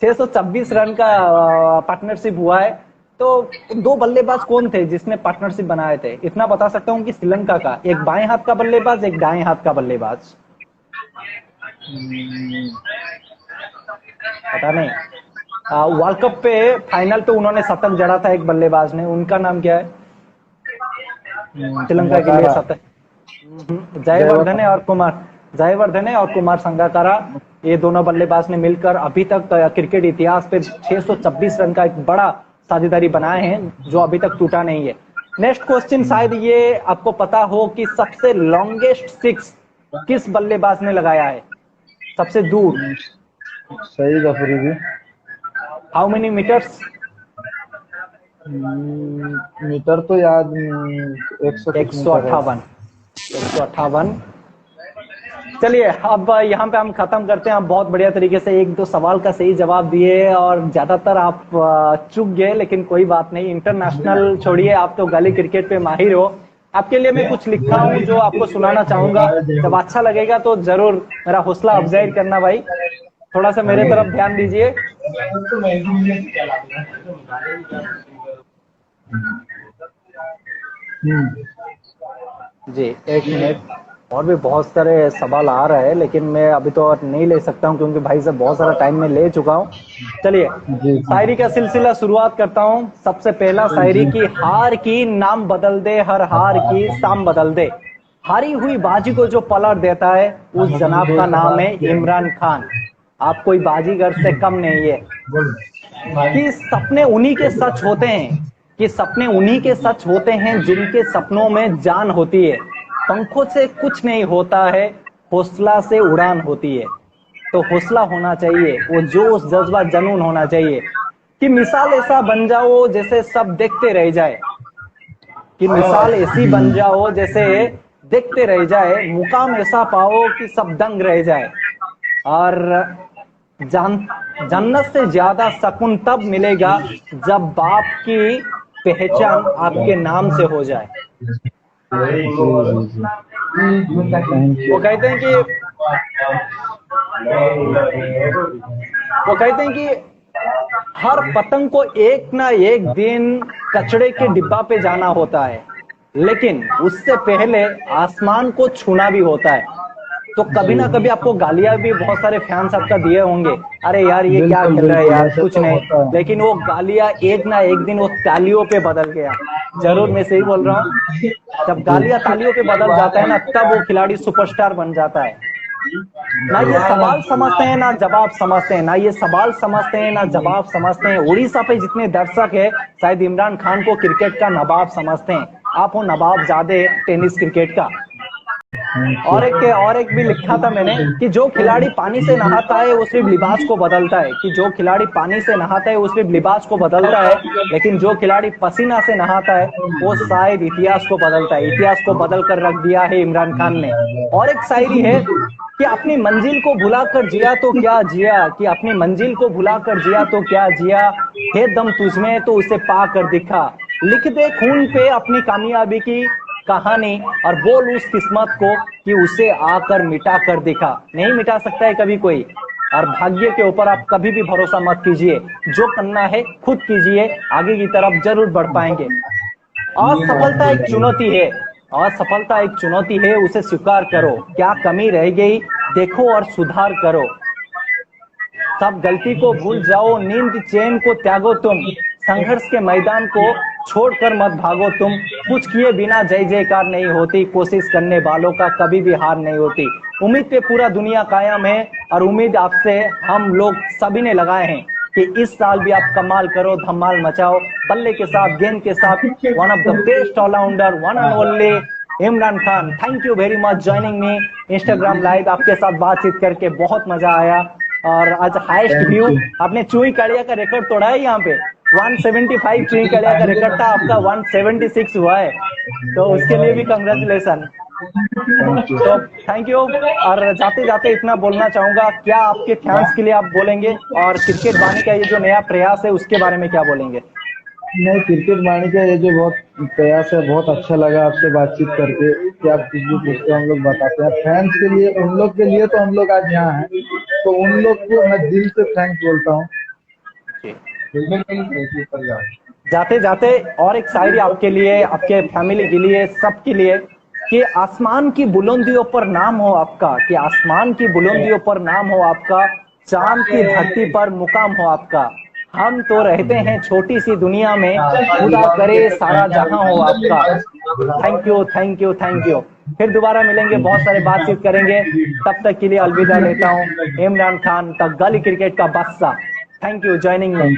626 रन का पार्टनरशिप हुआ है। तो दो बल्लेबाज कौन थे जिसने पार्टनरशिप बनाए थे? इतना बता सकता हूं कि श्रीलंका का एक बाएं हाथ का बल्लेबाज, एक दाएं हाथ का बल्लेबाज। पता नहीं। वर्ल्ड कप पे फाइनल पे उन्होंने शतक जड़ा था एक बल्लेबाज ने, उनका नाम क्या है? श्रीलंका के लिए शतक जयवर्धने और कुमार संगकारा, ये दोनों बल्लेबाज ने मिलकर अभी तक क्रिकेट इतिहास पे 626 रन का एक बड़ा साझेदारी बनाए हैं जो अभी तक टूटा नहीं है। नेक्स्ट क्वेश्चन शायद ये आपको पता हो कि सबसे लॉन्गेस्ट सिक्स किस बल्लेबाज ने लगाया है? सबसे दूर। Shahid Afridi. How many meters? Meter तो याद 158। चलिए अब यहाँ पे हम खत्म करते हैं। आप बहुत बढ़िया तरीके से एक दो सवाल का सही जवाब दिए और ज्यादातर आप चूक गए, लेकिन कोई बात नहीं। इंटरनेशनल छोड़िए, आप तो गली क्रिकेट पे माहिर हो। आपके लिए मैं कुछ लिखा हूँ जो आपको सुनाना चाहूंगा। जब अच्छा लगेगा तो जरूर मेरा हौसला अफजाई करना भाई। थोड़ा सा मेरे तरफ ध्यान दीजिए। जी, एक मिनट। और भी बहुत सारे सवाल आ रहे हैं, लेकिन मैं अभी तो नहीं ले सकता हूँ क्योंकि भाई से बहुत सारा टाइम में ले चुका हूँ। चलिए शायरी का सिलसिला शुरुआत करता हूँ। सबसे पहला शायरी की हार की नाम बदल दे, हर हार की शाम बदल दे। हारी हुई बाजी को जो पलट देता है उस जनाब का नाम है इमरान खान। आप कोई बाजीगर से कम नहीं है। कि सपने उन्हीं के सच होते हैं, कि सपने उन्हीं के सच होते हैं जिनके सपनों में जान होती है। पंखों से कुछ नहीं होता है, हौसला से उड़ान होती है। तो हौसला होना चाहिए, वो जोश जज्बा जनून होना चाहिए कि मिसाल ऐसा बन जाओ जैसे सब देखते रह जाए, कि मिसाल ऐसी बन जाओ जैसे देखते रह जाए, मुकाम ऐसा पाओ कि सब दंग रह जाए। और जन्नत से ज्यादा सुकून तब मिलेगा जब बाप की पहचान आपके नाम से हो जाए। वो कहते हैं कि हर पतंग को एक ना एक दिन कचड़े के डिब्बा पे जाना होता है, लेकिन उससे पहले आसमान को छूना भी होता है। तो कभी ना कभी आपको गालियां भी बहुत सारे फैंस आपका दिए होंगे, अरे यार ये क्या खेल रहा है यार, कुछ नहीं। लेकिन वो गालियां एक ना एक दिन वो तालियों पे बदल गया। जरूर मैं सही बोल रहा हूँ। जब गालियां तालियों पे बदल जाता है ना, तब वो खिलाड़ी सुपरस्टार बन जाता है। ना ये सवाल समझते हैं ना जवाब समझते हैं, ना ये सवाल समझते हैं ना जवाब समझते हैं। उड़ीसा पे जितने दर्शक है शायद इमरान खान को क्रिकेट का नवाब समझते हैं। आप हो नवाब जादे टेनिस क्रिकेट का। और एक भी लिखा था मैंने कि जो खिलाड़ी पानी से नहाता है वो सिर्फ लिबास को बदलता है, कि जो खिलाड़ी पानी से नहाता है वो सिर्फ लिबास को बदलता है, लेकिन जो खिलाड़ी पसीना से नहाता है वो शायद इतिहास को बदलता है। इतिहास को बदल कर रख दिया है इमरान खान ने। और एक शायरी है कि अपनी मंजिल को भुलाकर जिया तो क्या जिया, कि अपनी मंजिल को भुलाकर जिया तो क्या जिया, है दम तुझमें तो उसे पा कर दिखा, लिख दे खून पे अपनी कामयाबी की कहानी और बोल उस किस्मत को कि उसे आकर मिटा कर दिखा। नहीं मिटा सकता है कभी कोई, और भाग्य के ऊपर आप कभी भी भरोसा मत कीजिए, जो करना है खुद कीजिए, आगे की तरफ जरूर बढ़ पाएंगे। असफलता एक चुनौती है, असफलता एक चुनौती है, उसे स्वीकार करो, क्या कमी रह गई देखो और सुधार करो, सब गलती को भूल जाओ, नींद चैन को त्यागो तुम, संघर्ष के मैदान को छोड़कर मत भागो तुम, कुछ किए बिना जय जयकार नहीं होती, कोशिश करने वालों का कभी भी हार नहीं होती। उम्मीद पे पूरा दुनिया कायम है और उम्मीद आपसे हम लोग सभी ने लगाए हैं कि इस साल भी आप कमाल करो, धमाल मचाओ, बल्ले के साथ, गेंद के साथ। One of the best allrounder, one and only Imran Khan. Thank you very much joining me Instagram live. आपके साथ बातचीत करके बहुत मजा आया और आज हाईएस्ट व्यू आपने चुई काड़िया का रिकॉर्ड तोड़ा है। यहाँ पे 175 चुई काड़िया का रिकॉर्ड था, आपका 176 हुआ है, तो उसके लिए भी कंग्रेचुलेसन। तो थैंक यू। और जाते जाते इतना बोलना चाहूंगा, क्या आपके फैंस के लिए आप बोलेंगे और क्रिकेट वाणी का ये जो नया प्रयास है उसके बारे में क्या बोलेंगे? नहीं, क्रिकेट वाणी का ये जो बहुत प्रयास है, बहुत अच्छा लगा आपसे बातचीत करके कि आप कुछ भी पूछते हैं हम लोग बताते हैं। फैंस के लिए, उन लोग के लिए तो हम लोग आज यहाँ हैं, तो उन लोग को मैं दिल से थैंक्स बोलता हूँ। जाते जाते और एक शायरी आपके लिए, आपके फैमिली के लिए, सबके लिए, कि आसमान की बुलंदियों पर नाम हो आपका, कि आसमान की बुलंदियों पर नाम हो आपका, चांद की धरती पर मुकाम हो आपका, हम तो रहते हैं छोटी सी दुनिया में, खुदा करे सारा जहां हो आपका। Thank you thank you thank you. फिर दोबारा मिलेंगे, बहुत सारे बातचीत करेंगे, तब तक के लिए अलविदा लेता हूँ। इमरान खान द गली क्रिकेट का बादशाह। Thank you joining me.